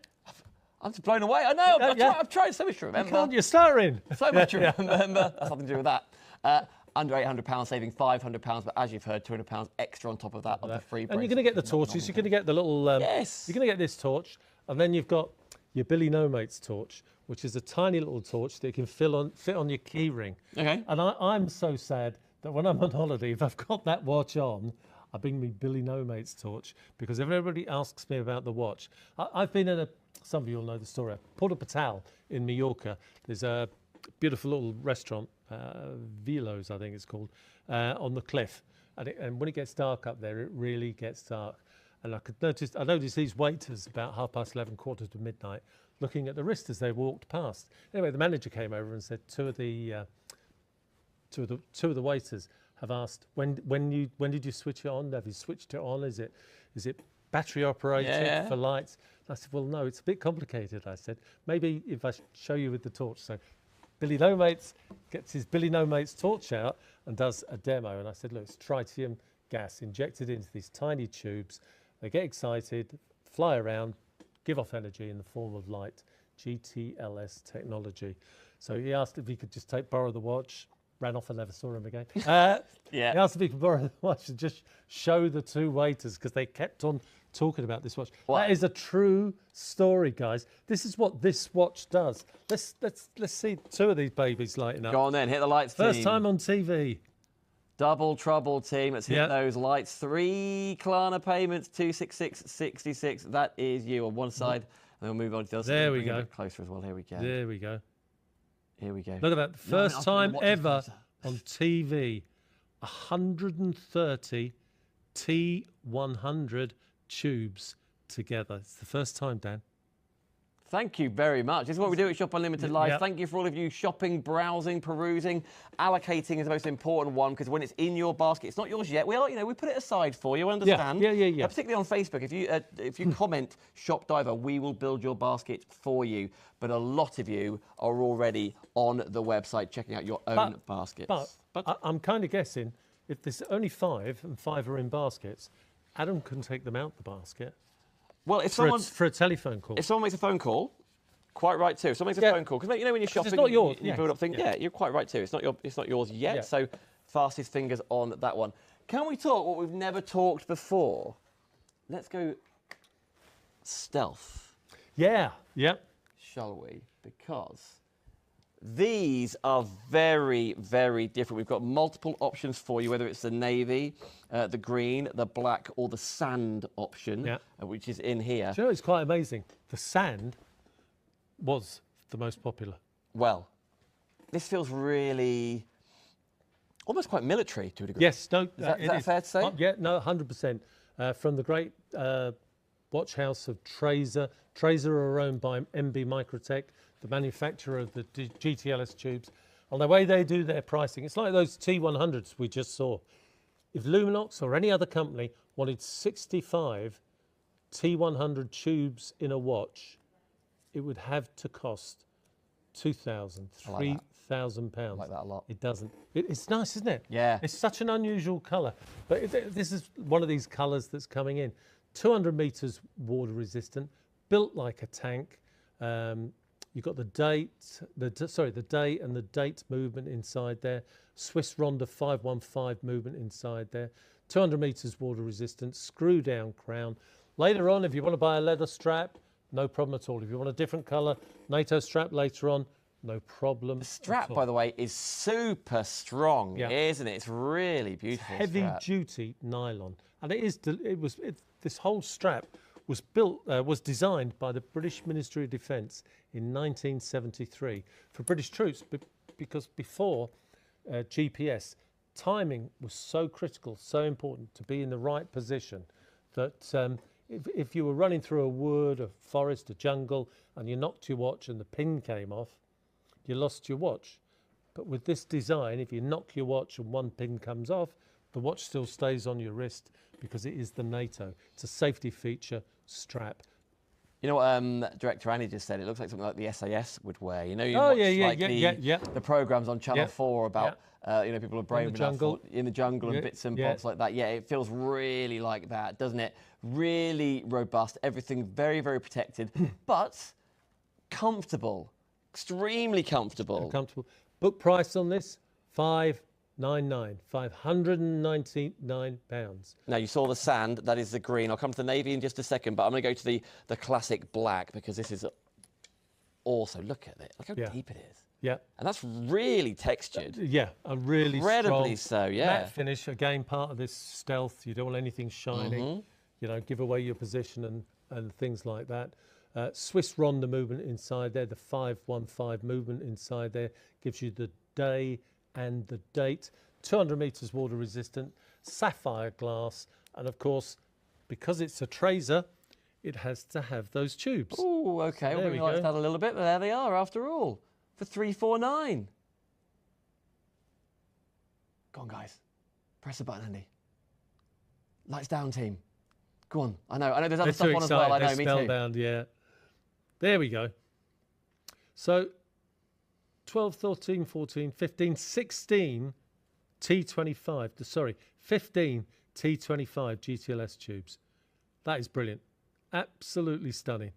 I'm just blown away. I know. I've tried so much to remember. Come on, you're stuttering. So much to remember. That's nothing to do with that. Under £800, saving £500, but as you've heard, £200 extra on top of that of the free bracelet. And you're going to get the torches. You're going to get the little. Yes. You're going to get this torch, and then you've got your Billy No Mates torch, which is a tiny little torch that you can fit on your key ring. Okay. And I'm so sad that when I'm on holiday, if I've got that watch on, I bring me Billy No Mates torch, because if everybody asks me about the watch, I've been in some of you will know the story, Porto Patal in Mallorca. There's a beautiful little restaurant, Velos, I think it's called, on the cliff. And when it gets dark up there, it really gets dark. And I noticed these waiters about 11:30, quarter to midnight, looking at the wrist as they walked past. Anyway, the manager came over and said two of the waiters have asked, when did you switch it on? Have you switched it on? Is it battery operated for lights? And I said, well, no, it's a bit complicated. I said, maybe if I show you with the torch. So Billy No Mates gets his Billy No Mates torch out and does a demo. And I said, look, it's tritium gas injected into these tiny tubes. They get excited, fly around, give off energy in the form of light. GTLS technology. So he asked if he could just borrow the watch. Ran off and never saw him again. He asked if he could borrow the watch and just show the 2 waiters, because they kept on talking about this watch. What? That is a true story, guys. This is what this watch does. Let's see 2 of these babies lighting up. Go on then, hit the lights, First team. time on TV. Double trouble, team. Let's hit those lights. 3 Klarna payments, 266.66. That is you on one side. And then we'll move on to the other side. There we go. A bit closer as well. Here we go. There we go. Here we go. Look at that. First time ever on TV. 130 T100 tubes together. It's the first time, Dan. Thank you very much. This is what we do at Shop Unlimited Live. Yep. Thank you for all of you shopping, browsing, perusing. Allocating is the most important one, because when it's in your basket, it's not yours yet. We put it aside for you. Understand? Yeah. Particularly on Facebook, if you comment Shop Diver, we will build your basket for you. But a lot of you are already on the website checking out your own baskets. But I'm kind of guessing if there's only 5 and 5 are in baskets, Adam can take them out the basket. Well, for a telephone call. If someone makes a phone call, quite right too. If someone makes a phone call, because when you're shopping, it's not yours. You build up things. Yeah, you're quite right too. It's not yours yet. Yeah. So fastest fingers on that one. Can we talk what we've never talked before? Let's go stealth. Yeah. Shall we? Because these are very, very different. We've got multiple options for you, whether it's the navy, the green, the black, or the sand option, which is in here. Do you know, it's quite amazing. The sand was the most popular. Well, this feels really almost quite military to a degree. Yes, no. Is that fair to say? Yeah, no, 100%. From the great watch house of Traser. Traser are owned by MB Microtech, the manufacturer of the GTLS tubes. On the way they do their pricing, it's like those T100s we just saw. If Luminox or any other company wanted 65 T100 tubes in a watch, it would have to cost £2,000, £3,000. I like that a lot. It doesn't. It's nice, isn't it? Yeah. It's such an unusual colour. But this is one of these colours that's coming in. 200 metres water resistant, built like a tank. You've got the date, the date and the date movement inside there. Swiss Ronda 515 movement inside there. 200 metres water resistant, screw down crown. Later on, if you want to buy a leather strap, no problem at all. If you want a different colour, NATO strap later on, no problem. The strap, by the way, is super strong, isn't it? It's really beautiful. Heavy-duty nylon, and this whole strap was designed by the British Ministry of Defence in 1973 for British troops, because before GPS, timing was so critical, so important to be in the right position that if you were running through a wood, a forest, a jungle, and you knocked your watch and the pin came off, you lost your watch. But with this design, if you knock your watch and one pin comes off, the watch still stays on your wrist because it is the NATO. It's a safety feature strap. You know what Director Annie just said? It looks like something like the SAS would wear. You know, the programmes on Channel 4 about people are brave enough in the jungle and bits and bobs like that. Yeah, it feels really like that, doesn't it? Really robust, everything very, very protected, but comfortable, extremely comfortable. Comfortable. Book price on this, £599. Now, you saw the sand, that is the green. I'll come to the navy in just a second, but I'm going to go to the classic black, because this is also, look at it, look how deep it is. Yeah. And that's really textured. Yeah, and really incredibly strong. So, yeah. Matte finish, again, part of this stealth. You don't want anything shining, you know, give away your position and things like that. Swiss Ronda movement inside there, the 515 movement inside there gives you the day and the date. 200 metres water resistant, sapphire glass, and of course, because it's a Traser, it has to have those tubes. Oh, okay. We'll bring the lights down a little bit, but there they are after all, for $349. Go on, guys. Press the button, Andy. Lights down, team. Go on. I know there's other stuff on as well. I know, me too. Spellbound, yeah. There we go. So 12, 13, 14, 15, 16 T25, sorry, 15 T25 GTLS tubes. That is brilliant. Absolutely stunning.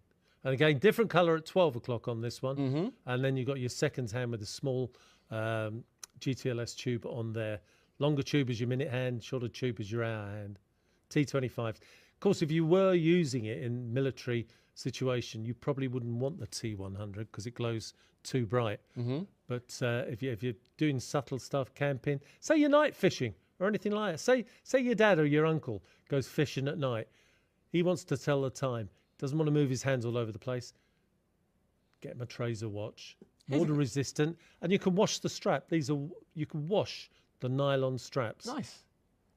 And again, different colour at 12 o'clock on this one. And then you've got your seconds hand with a small GTLS tube on there. Longer tube is your minute hand, shorter tube is your hour hand. T25. Of course, if you were using it in military situation, you probably wouldn't want the T100 because it glows too bright. But if you're doing subtle stuff, camping, say you're night fishing or anything like that, say your dad or your uncle goes fishing at night, he wants to tell the time, doesn't want to move his hands all over the place, get him a Traser watch, water resistant, and you can wash the strap. You can wash the nylon straps. Nice.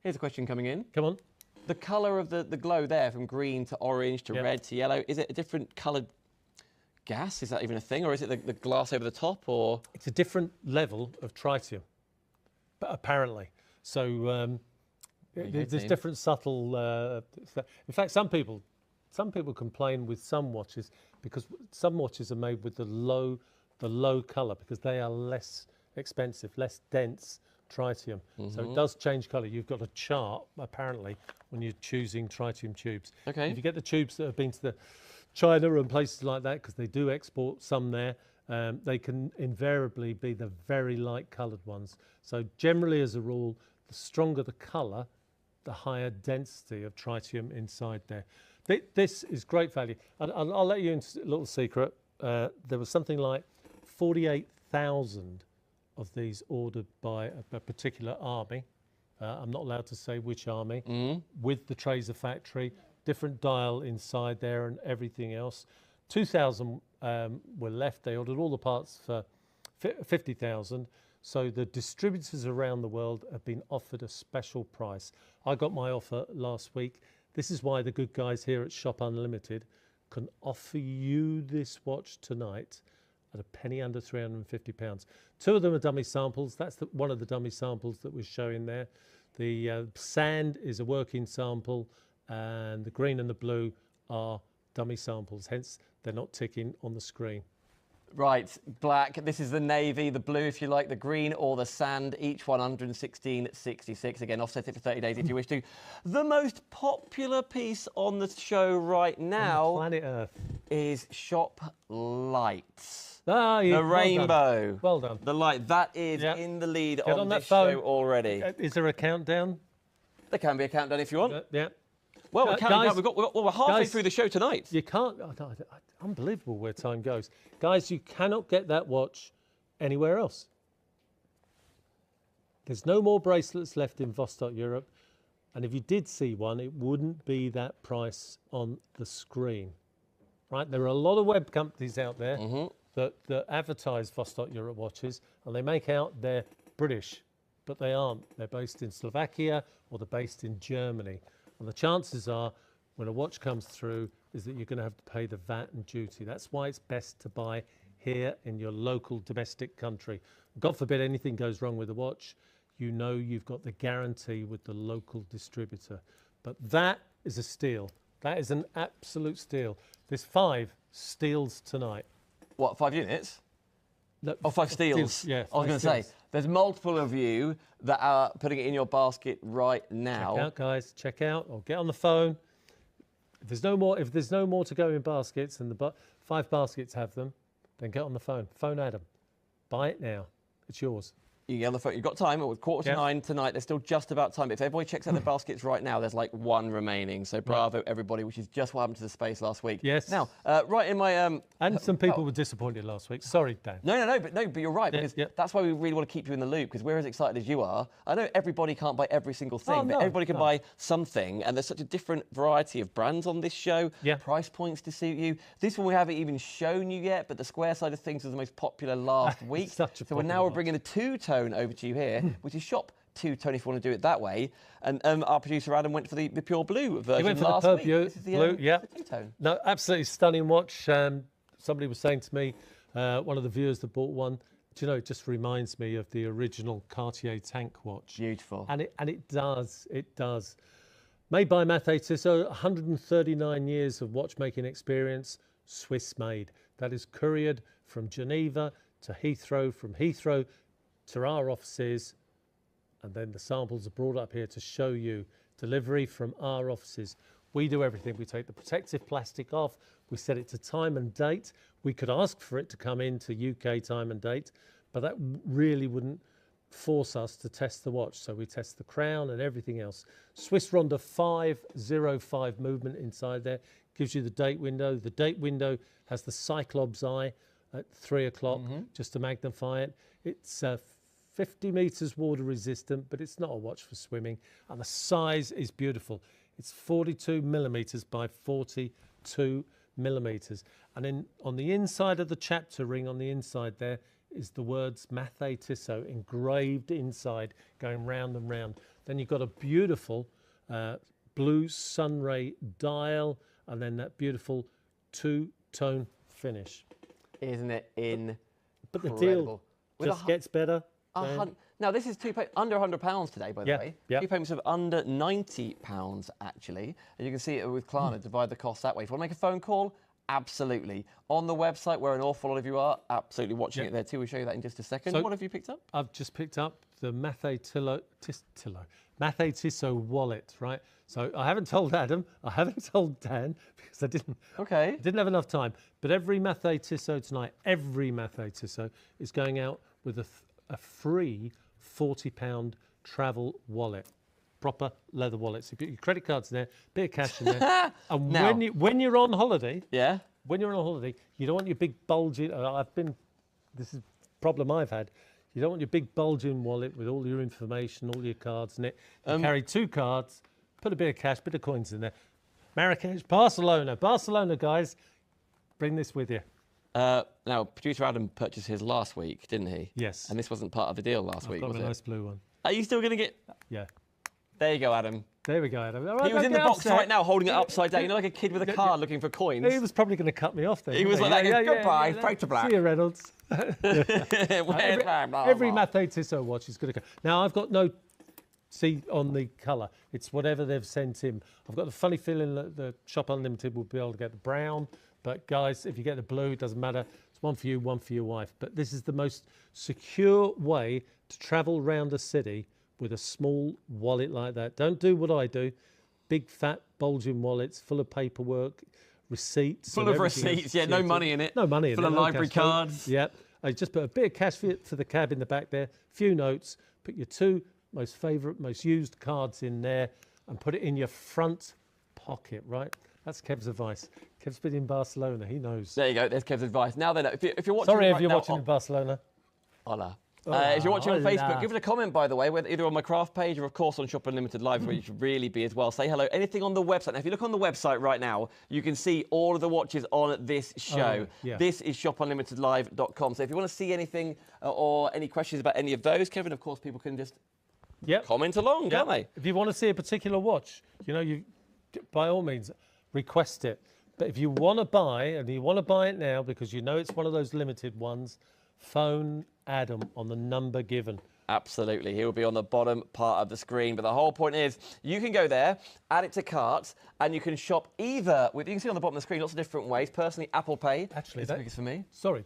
Here's a question coming in. Come on. The colour of the glow there, from green to orange to red to yellow, is it a different coloured gas? Is that even a thing? Or is it the glass over the top? Or it's a different level of tritium, but apparently. So there's different subtle... in fact, some people complain with some watches because some watches are made with the low colour because they are less expensive, less dense tritium. So it does change colour. You've got a chart, apparently, when you're choosing tritium tubes. Okay. If you get the tubes that have been to China and places like that, because they do export some there, they can invariably be the very light coloured ones. So generally, as a rule, the stronger the colour, the higher density of tritium inside there. This is great value. I'll let you into a little secret. There was something like 48,000 of these ordered by a particular army. I'm not allowed to say which army, with the Traser factory, different dial inside there and everything else. 2,000 were left. They ordered all the parts for 50,000. So the distributors around the world have been offered a special price. I got my offer last week. This is why the good guys here at Shop Unlimited can offer you this watch tonight at a penny under £350. Two of them are dummy samples. That's one of the dummy samples that was showing there. The sand is a working sample, and the green and the blue are dummy samples. Hence, they're not ticking on the screen. Right, black. This is the navy, the blue, if you like, the green, or the sand. Each one 116.66. Again, offset it for 30 days if you wish to. The most popular piece on the show right now on planet Earth is Shop Lights. Ah, the rainbow. Well done. The light. That is in the lead on that this phone. show already. Is there a countdown? There can be a countdown if you want. Yeah. Well, guys, we're halfway through the show tonight. You can't... unbelievable where time goes. Guys, you cannot get that watch anywhere else. There's no more bracelets left in Vostok-Europe. And if you did see one, it wouldn't be that price on the screen, right? There are a lot of web companies out there that advertise Vostok-Europe watches, and they make out they're British, but they aren't. They're based in Slovakia or they're based in Germany. And the chances are, when a watch comes through, is that you're going to have to pay the VAT and duty. That's why it's best to buy here in your local domestic country. God forbid anything goes wrong with the watch, you know you've got the guarantee with the local distributor. But that is a steal. That is an absolute steal. There's 5 steals tonight. What, 5 units? No, Oh, 5 steals. Yeah, I was going to say, there's multiple of you that are putting it in your basket right now. Check out, guys. Check out, or get on the phone. If there's no more to go in baskets, and the 5 baskets have them, then get on the phone. Phone Adam. Buy it now. It's yours. You get on the phone. You've got time. It was 8:45 tonight. There's still just about time. If everybody checks out their baskets right now, there's like 1 remaining. So bravo, everybody, which is just what happened to the space last week. Yes. Now, right in my... and some people were disappointed last week. Sorry, Dan. No, but you're right, because that's why we really want to keep you in the loop, because we're as excited as you are. I know everybody can't buy every single thing, but everybody can buy something, and there's such a different variety of brands on this show, price points to suit you. This one we haven't even shown you yet, but the square side of things was the most popular last week. So we're bringing the two-tone over to you here, which is shop two-tone if you want to do it that way. And our producer Adam went for the pure blue version. He went for last the week. blue, This is the two-tone. No, absolutely stunning watch. Somebody was saying to me, one of the viewers that bought one, do you know, it just reminds me of the original Cartier tank watch. Beautiful. And it does. Made by Mathé Tissot, 139 years of watchmaking experience, Swiss made. That is couriered from Geneva to Heathrow, from Heathrow to our offices, and then the samples are brought up here to show you delivery from our offices. We do everything. We take the protective plastic off, we set it to time and date. We could ask for it to come into UK time and date, but that really wouldn't force us to test the watch. So we test the crown and everything else. Swiss Ronda 505 movement inside there, gives you the date window. The date window has the Cyclops eye at 3 o'clock just to magnify it. It's 50 meters water resistant, but it's not a watch for swimming. And the size is beautiful. It's 42 millimeters by 42 millimeters. And then on the inside of the chapter ring, on the inside there, is the words Mathé Tissot engraved inside, going round and round. Then you've got a beautiful blue sunray dial, and then that beautiful two-tone finish. Isn't it incredible? But the deal just gets better. Now, this is under £100 today, by the way. Two payments of under £90, actually. And you can see it with Klarna, divide the cost that way. If you want to make a phone call, absolutely. On the website, where an awful lot of you are, absolutely watching it there too. We'll show you that in just a second. So what have you picked up? I've just picked up the Mathé Tissot wallet, right? So I haven't told Adam, I haven't told Dan, because I didn't have enough time. But every Mathé Tissot tonight, every Mathé Tissot is going out with a free £40 travel wallet. Proper leather wallet. So you put your credit cards in there, bit of cash in there. And now, when you're on holiday, when you're on a holiday, you don't want your big bulging. This is a problem I've had. You don't want your big bulging wallet with all your information, all your cards in it. You carry 2 cards, put a bit of cash, bit of coins in there. Marrakesh, Barcelona, guys, bring this with you. Now, producer Adam purchased his last week, didn't he? Yes. And this wasn't part of the deal last week, was it? I've got a nice blue one. Are you still going to get... Yeah. There you go, Adam. There we go, Adam. Right, he was in the box right now, holding it upside down. You know, like a kid with a card looking for coins. He was probably going to cut me off then. He was like, goodbye, straight to black. See you, Reynolds. Every Mathé Tissot watch is going to go. Now, I've got no... See on the colour, it's whatever they've sent in. I've got the funny feeling that the Shop Unlimited will be able to get the brown. But guys, if you get the blue, it doesn't matter. It's one for you, one for your wife. But this is the most secure way to travel around a city with a small wallet like that. Don't do what I do. Big, fat, bulging wallets full of paperwork, receipts. Full of receipts, no money in it. No money in it. Full of library cards. Yep. I just put a bit of cash for the cab in the back there, a few notes, put your 2 most favourite, most used cards in there and put it in your front pocket, right? That's Kev's advice. Kev's been in Barcelona, he knows. There you go, there's Kev's advice. Now then, if you're watching Sorry if you're watching in Barcelona. Hola. If you're watching on Facebook, give us a comment, by the way, whether either on my craft page or, of course, on Shop Unlimited Live, where you should really be as well. Say hello. Anything on the website. Now, if you look on the website right now, you can see all of the watches on this show. This is shopunlimitedlive.com. So if you want to see anything or any questions about any of those, Kevin, of course, people can just comment along, can't they? If you want to see a particular watch, you know, you by all means, request it. But if you want to buy, and you want to buy it now because you know it's one of those limited ones, phone Adam on the number given. Absolutely. He will be on the bottom part of the screen. But the whole point is you can go there, add it to cart, and you can shop either with, you can see on the bottom of the screen, lots of different ways. Personally, Apple Pay. Actually, that's for me. Sorry,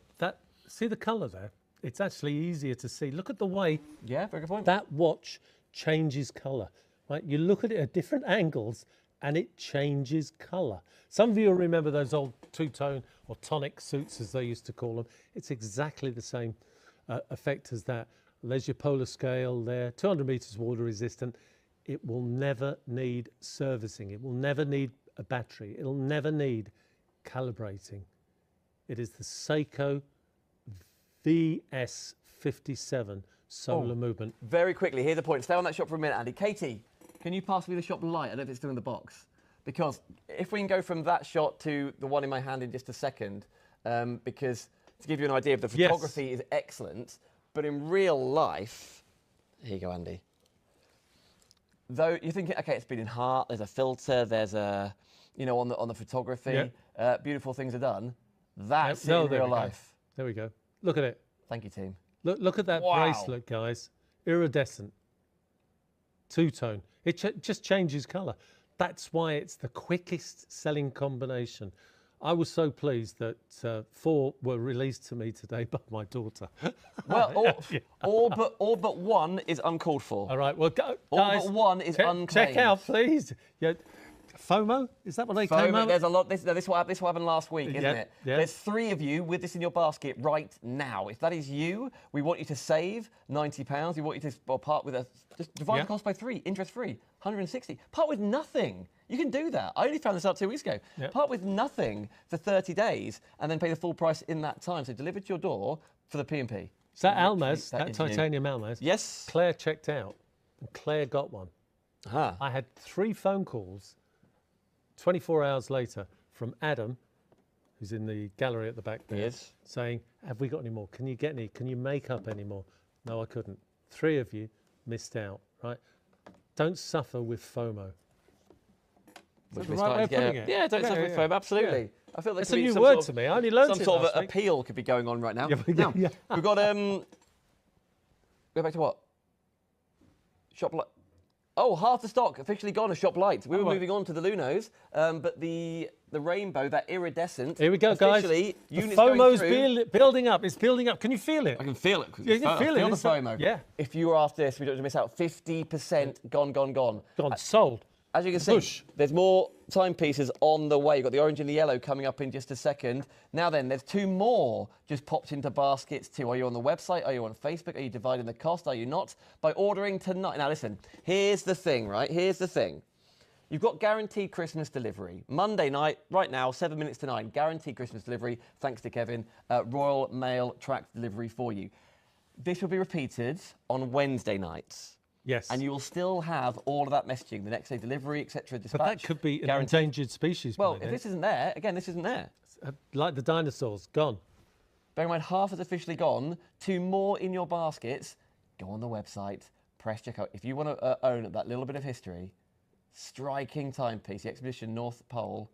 see the colour there? It's actually easier to see. Look at the way very good point. That watch changes colour. Right? You look at it at different angles and it changes colour. Some of you will remember those old two-tone or tonic suits, as they used to call them. It's exactly the same effect as that. There's your polar scale there, 200 metres water resistant. It will never need servicing. It will never need a battery. It'll never need calibrating. It is the Seiko VS57 solar movement. Very quickly, here's the point. Stay on that shop for a minute, Andy. Katie, can you pass me the shop light? I don't know if it's still in the box. Because if we can go from that shot to the one in my hand in just a second, because to give you an idea, the photography is excellent, but in real life, here you go, Andy. Though you're thinking, okay, it's been in heart, there's a filter, there's a, you know, on the photography, beautiful things are done. That's in real life. There we go. Look at it. Thank you, team. Look at that bracelet, guys. Iridescent. Two-tone. It just changes colour. That's why it's the quickest selling combination. I was so pleased that 4 were released to me today by my daughter. Well, all but one is uncalled for. All right, well, guys, all but one is unclaimed. Check out, please. FOMO? Is that what they came out? There's a lot. This what happened last week, isn't it? Yeah. There's 3 of you with this in your basket right now. If that is you, we want you to save £90. We want you to part with just divide the cost by 3, interest-free, 160. Part with nothing. You can do that. I only found this out 2 weeks ago. Part with nothing for 30 days and then pay the full price in that time. So delivered to your door for the P&P. So that Almaz, that titanium Almaz. Yes. Claire checked out and Claire got one. Uh-huh. I had 3 phone calls 24 hours later from Adam, who's in the gallery at the back there, saying, have we got any more? Can you get any? Can you make up any more? No, I couldn't. 3 of you missed out, right? Don't suffer with FOMO. That's the right way of putting it. Yeah, don't suffer with FOMO, absolutely. Yeah. I feel that's a new word to me. I only learned some sort of appeal could be going on right now. We've got, go back to what? Shop light. Oh, half the stock officially gone of Shop Light. We were moving on to the Lunos, but the rainbow, that iridescent. Here we go, guys. The FOMO's building up. It's building up. Can you feel it? I can feel it. You can feel the FOMO. Yeah. If you were after this, we don't miss out. 50% gone. Gone, sold. As you can see, there's more timepieces on the way. You've got the orange and the yellow coming up in just a second. Now then, there's 2 more just popped into baskets too. Are you on the website? Are you on Facebook? Are you dividing the cost? Are you not? By ordering tonight. Now listen, here's the thing, right? Here's the thing. You've got guaranteed Christmas delivery. Monday night, right now, 7 minutes to 9, guaranteed Christmas delivery, thanks to Kevin, Royal Mail tracked delivery for you. This will be repeated on Wednesday nights. Yes. And you will still have all of that messaging, the next day delivery, etc. dispatch. But that could be an endangered species. Well, if this isn't there, again, this isn't there. Like the dinosaurs, gone. Bear in mind, half is officially gone. 2 more in your baskets. Go on the website, press checkout. If you want to own that little bit of history, striking timepiece, the Expedition North Pole,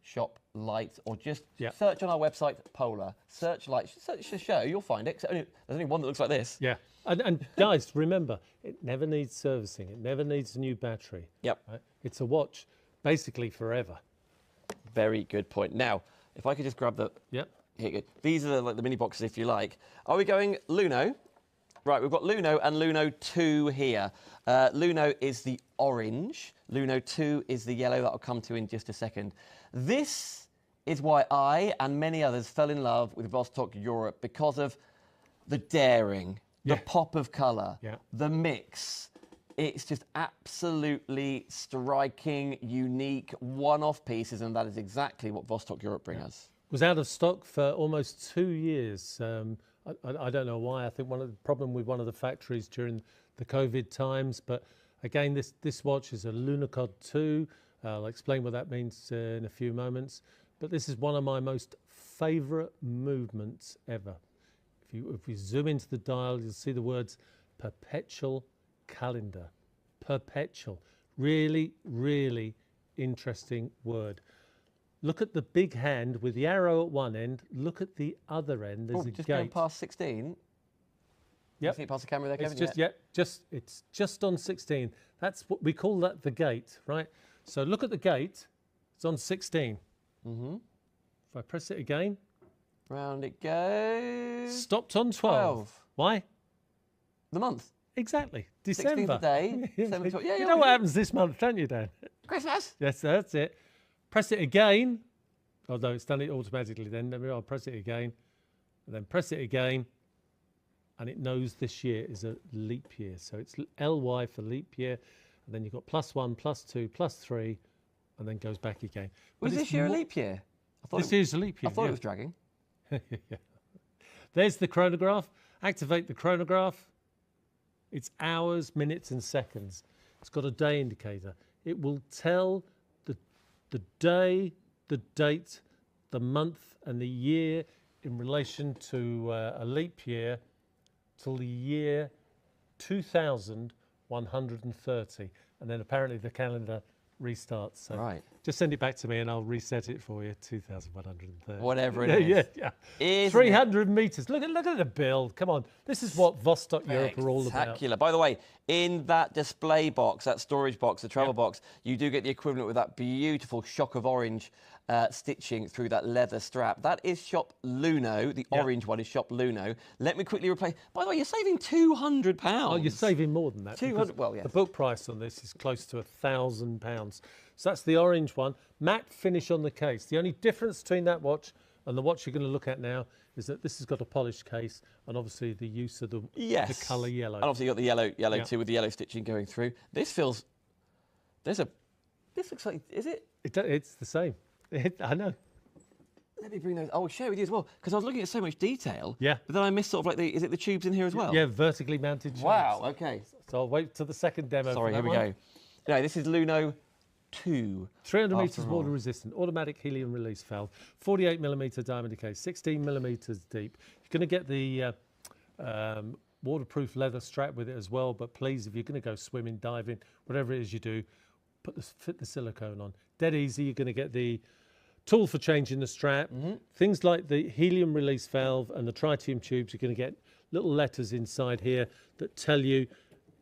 Shop Light, or just search on our website, Polar. Search Light, search the show, you'll find it. There's only one that looks like this. Yeah. And guys, remember, it never needs servicing. It never needs a new battery. Yep. Right? It's a watch, basically forever. Very good point. Now, if I could just grab the... Yep. Here, these are like the mini boxes, if you like. Are we going Luno? Right, we've got Luno and Luno 2 here. Luno is the orange. Luno 2 is the yellow that I'll come to in just a second. This is why I and many others fell in love with Vostok-Europe, because of the daring, the pop of colour, the mix. It's just absolutely striking, unique, one-off pieces, and that is exactly what Vostok-Europe bring us. Was out of stock for almost 2 years. I don't know why. I think one of the problem with one of the factories during the COVID times. But again, this watch is a Lunacod 2. I'll explain what that means in a few moments. But this is one of my most favourite movements ever. If you zoom into the dial, you'll see the words perpetual calendar. Perpetual. Really, really interesting word. Look at the big hand with the arrow at one end. Look at the other end. There's a just gate. going past 16. Yep. You see it past the camera there, Kevin? It's just on 16. That's what we call that the gate, right? So look at the gate. It's on 16. Mm-hmm. If I press it again. Round it goes. Stopped on 12. Why? The month. Exactly. December. 16th day. Yeah, you know what happens this month, don't you, Dan? Christmas. Yes, that's it. Press it again. Although it's done it automatically then. I'll press it again. And then press it again. And it knows this year is a leap year. So it's LY for leap year. And then you've got +1, +2, +3. And then goes back again. Was this year a leap year? This year's a leap year. I thought it was dragging. Yeah. There's the chronograph. Activate the chronograph. It's hours, minutes, and seconds. It's got a day indicator. It will tell the day, the date, the month, and the year in relation to a leap year till the year 2130. And then apparently the calendar restarts. So right. Just send it back to me and I'll reset it for you. 2130. Whatever it is. Yeah. 300 meters. Look at the build. Come on. This is what Vostok-Europe are all about. Spectacular. By the way, in that display box, that storage box, the travel box, you do get the equivalent with that beautiful shock of orange stitching through that leather strap. That is Shop Luno. The orange one is Shop Luno. Let me quickly replace. By the way, you're saving £200. Oh, you're saving more than that. 200. Well, yes. The book price on this is close to £1,000. So that's the orange one. Matte finish on the case. The only difference between that watch and the watch you're going to look at now is that this has got a polished case and obviously the use of the colour yellow. And obviously you've got the yellow too with the yellow stitching going through. This feels. This looks like. Is it? It's the same. I know. Let me bring those. I'll share with you as well because I was looking at so much detail. Yeah. But then I missed sort of like is it the tubes in here as well? Yeah, vertically mounted tubes. Wow. Okay. So I'll wait till the second demo. Sorry. Here we go. No, this is Luno 2. 300 metres water resistant, automatic helium release valve, 48mm diameter case, 16mm deep. You're going to get the waterproof leather strap with it as well, but please, if you're going to go swimming, diving, whatever it is you do, fit the silicone on. Dead easy. You're going to get the tool for changing the strap. Things like the helium release valve and the tritium tubes, you're going to get little letters inside here that tell you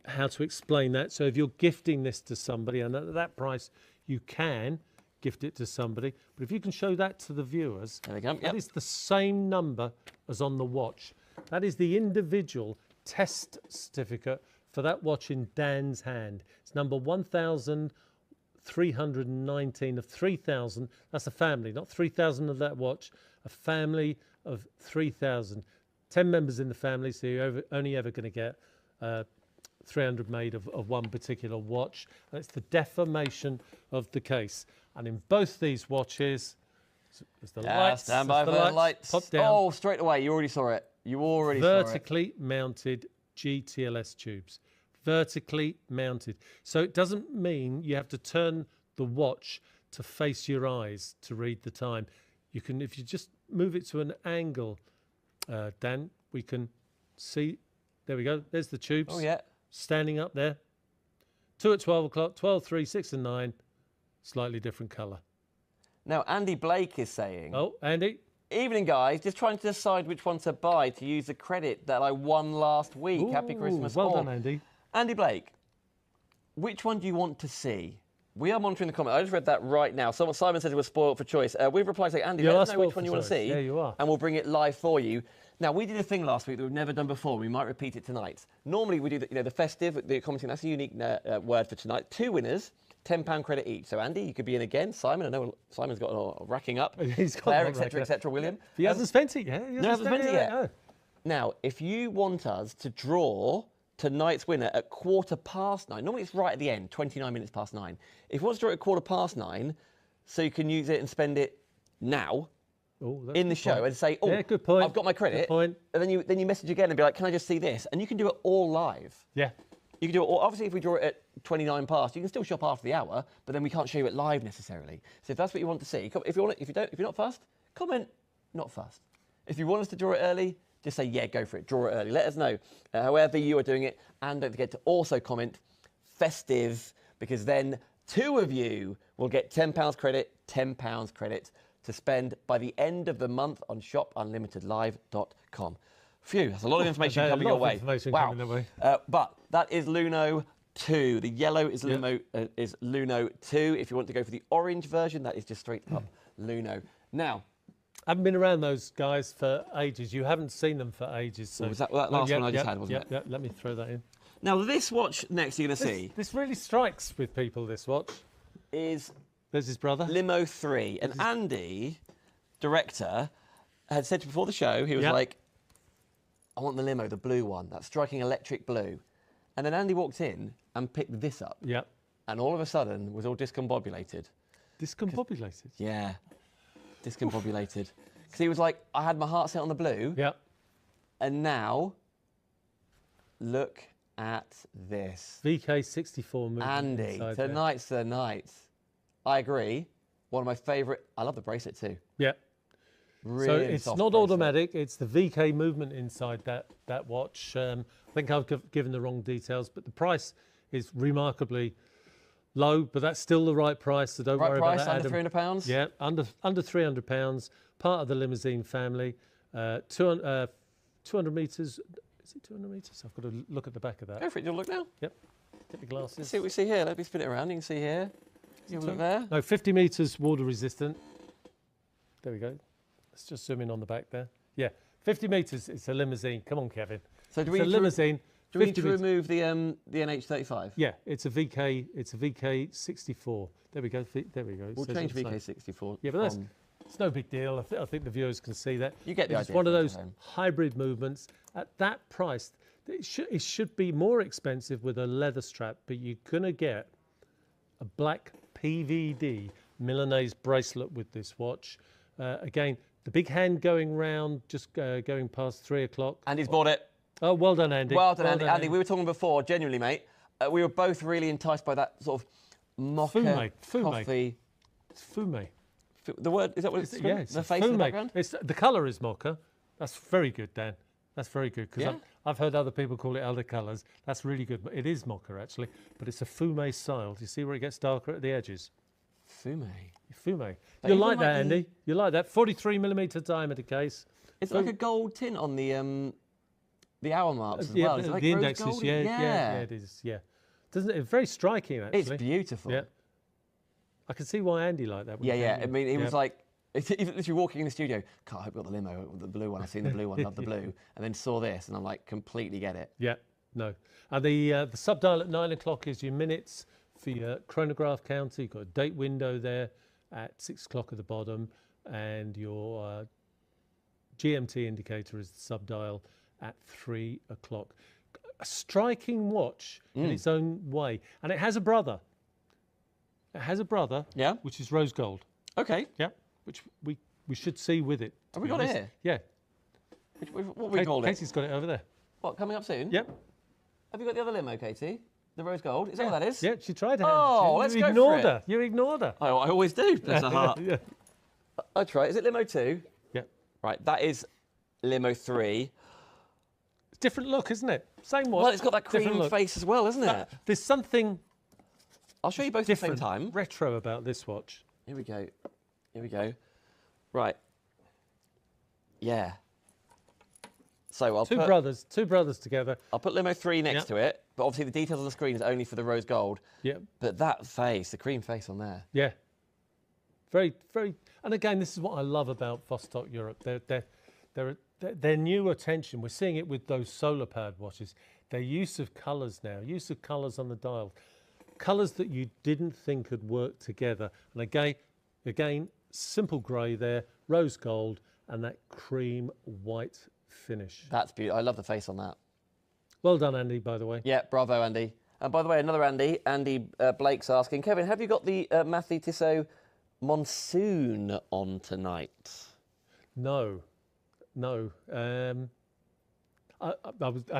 how to explain that. So if you're gifting this to somebody, and at that price you can gift it to somebody, but if you can show that to the viewers, there we go. that is the same number as on the watch. That is the individual test certificate for that watch in Dan's hand. It's number 1319 of 3,000. That's a family, not 3,000 of that watch, a family of 3,000. 10 members in the family, so you're only ever going to get 300 made of one particular watch. And it's the deformation of the case. And in both these watches, there's the lights. Stand by for the lights. Pop down. Oh, straight away. You already saw it. You already saw it. Vertically mounted GTLS tubes. Vertically mounted. So it doesn't mean you have to turn the watch to face your eyes to read the time. You can, if you just move it to an angle, Dan, we can see. There we go. There's the tubes. Oh, yeah. Standing up there. 2 at 12 o'clock, 12, 3, 6 and 9. Slightly different colour. Now, Andy Blake is saying... Oh, Andy? Evening, guys. Just trying to decide which one to buy to use the credit that I won last week. Ooh, Happy Christmas. Well done, Andy. Andy Blake, which one do you want to see? We are monitoring the comment. I just read that right now. Simon said it was spoiled for choice. We've replied saying, Andy, let us know which one you want to see. Yeah, you are. And we'll bring it live for you. Now, we did a thing last week that we've never done before. We might repeat it tonight. Normally, we do the festive, the commenting. That's a unique word for tonight. 2 winners, £10 credit each. So, Andy, you could be in again. Simon, I know Simon's got racking up. He's got Claire, etc. William. He hasn't spent it yet. No, hasn't spent it yet. No. Now, if you want us to draw tonight's winner at 9:15. Normally it's right at the end, 29 minutes past 9. If you want to draw it at 9:15, so you can use it and spend it now, in the show and say, oh, yeah, good point. I've got my credit. Good point. And then you message again and be like, can I just see this? And you can do it all live. Yeah. You can do it all. Obviously, if we draw it at 29 past, you can still shop after the hour, but then we can't show you it live necessarily. So if that's what you want to see, if you're not fast, comment not fast. If you want us to draw it early, just say, yeah, go for it. Draw it early. Let us know however you are doing it. And don't forget to also comment festive, because then 2 of you will get £10 credit, £10 credit to spend by the end of the month on shopunlimitedlive.com. Phew, that's a lot of information coming your way. Wow. But that is Luno 2. The yellow is Luno 2. If you want to go for the orange version, that is just straight up Luno. Now, I haven't been around those guys for ages. You haven't seen them for ages. So was that last one I just had, wasn't it? Yeah, let me throw that in. Now, this watch next you're going to see This really strikes with people, this watch. is There's his brother. Limo 3. And Andy, director, had said before the show, he was like, I want the limo, the blue one, that striking electric blue. And then Andy walked in and picked this up. Yeah. And all of a sudden was all discombobulated. Discombobulated? Yeah, discombobulated. Because he was like, I had my heart set on the blue. Yeah. And now, look at this. VK64 movement. Andy, tonight's the night. I agree. One of my favourite. I love the bracelet too. Yeah. Really so it's soft not bracelet. automatic. It's the VK movement inside that watch. I think I've given the wrong details, but the price is remarkably low. But that's still the right price. So don't worry about that. Under £300. Yeah, under £300. Part of the limousine family. 200 meters. Is it 200 metres? I've got to look at the back of that. Go for it. Do you want to look now? Yep. Get the glasses. Let's see what we see here. Let me spin it around. You can see here. You look there. No, 50 metres water resistant. There we go. Let's just zoom in on the back there. Yeah, 50 metres. It's a limousine. Come on, Kevin. So do it's we a limousine. Do we need to remove the NH35? Yeah, it's a VK. It's a VK64. There we go. There we go. We'll change VK64. Yeah, but it's no big deal. I think the viewers can see that. You get the idea. It's one of those hybrid movements at that price. It should be more expensive with a leather strap, but you're gonna get a black PVD Milanese bracelet with this watch. Again, the big hand going round, just going past 3 o'clock. Andy's bought it. Oh, well done, Andy. Well done, Andy. Andy, we were talking before, genuinely, mate. We were both really enticed by that sort of mocha coffee. It's fume. The word, is that what it's called? Yeah, it's the face in the background? The colour is mocha. That's very good, Dan. That's very good, because Yeah. I've heard other people call it other colours. That's really good. It is mocha, actually, but it's a fume style. Do you see where it gets darker at the edges? Fume. Fume. You'll like that, Andy. You like that. 43mm diameter case. It's like a gold tint on the hour marks as well. Is it like the rose indexes. gold? Yeah, it is. Yeah, doesn't it? It's very striking, actually. It's beautiful. Yeah, I can see why Andy liked that. Yeah. I mean, he was like, if you're walking in the studio, God, I hope you got the limo, the blue one. I've seen the blue one, love the blue, and then saw this, and I'm like, completely get it. Yeah, no. And the sub-dial at 9 o'clock is your minutes for your chronograph counter. You've got a date window there at 6 o'clock at the bottom, and your GMT indicator is the sub-dial at 3 o'clock. A striking watch in its own way. And it has a brother. It has a brother, Yeah. which is rose gold. Okay. Yeah, which we should see with it. Have we got it here? Yeah. What we called it? Casey's got it over there. What, coming up soon? Yep. Have you got the other limo, Katie? The rose gold? Is that what that is? Yeah, she tried to Oh, let's you go ignored for it. her. You ignored her. I always do. Bless her heart. Yeah. I try. Is it limo 2? Yeah. Right, that is limo 3. It's different look, isn't it? Same watch. Well, it's got that different cream look. face as well, isn't it? There's something I'll show you both at the same different, time. retro about this watch. Here we go. Here we go. Right. Yeah. So I'll Two brothers together. I'll put limo 3 next to it, but obviously the details on the screen is only for the rose gold. Yeah. But that face, the cream face on there. Yeah. Very, very. And again, this is what I love about Vostok-Europe. Their new attention. We're seeing it with those solar powered watches. Their use of colours now, use of colours on the dial, colours that you didn't think could work together. And again, simple grey there, rose gold, and that cream white finish. That's beautiful. I love the face on that. Well done, Andy, by the way. Yeah, bravo, Andy. And by the way, another Andy Blake's asking, Kevin, have you got the Matthew Tissot Monsoon on tonight? No. I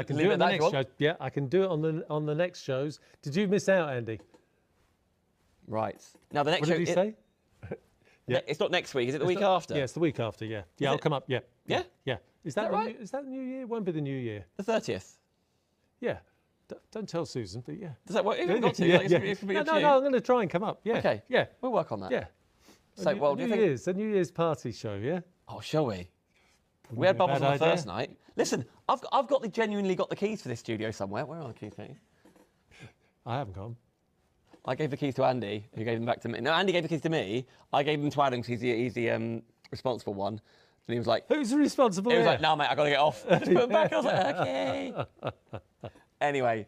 can Leave do it it on the that, next you show. Yeah, I can do it on the next shows. Did you miss out, Andy? Right. Now, the next What show... did he say? Yeah. It's not next week, is it the week after? Yeah, it's the week after, yeah. Yeah, I'll come up, yeah. Yeah? Yeah. Is that right? Is that the New Year? It won't be the New Year. The 30th. Yeah. Don't tell Susan, but yeah. Does that work? You haven't got to. Yeah, Like, yeah. it's gonna be up to No, you. I'm going to try and come up, yeah. Okay. Yeah. We'll work on that. Yeah. So, well, do you think... A New Year's party show, yeah? Oh, shall we? We had be a bubbles bad on the idea. first night. Listen, I've genuinely got the keys for this studio somewhere. Where are the keys, mate? I haven't got 'em. I gave the keys to Andy, who gave them back to me. No, Andy gave the keys to me. I gave them to Adam because he's the responsible one. And he was like... Who's responsible He was here? like, no, mate, I've got to get off. Just put them back. I was like, okay. Anyway,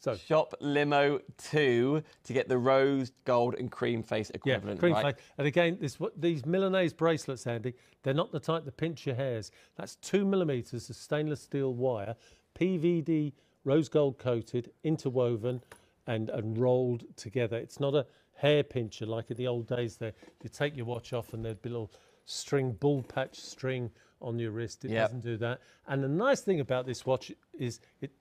So, shop Limo 2 to get the rose, gold and cream face equivalent, cream right? face. And again, these Milanese bracelets, Andy, they're not the type that pinch your hairs. That's 2 millimeters of stainless steel wire, PVD rose gold coated, interwoven and rolled together. It's not a hair pincher like in the old days there. You take your watch off and there'd be a little string, bull patch string on your wrist. It doesn't do that. And the nice thing about this watch is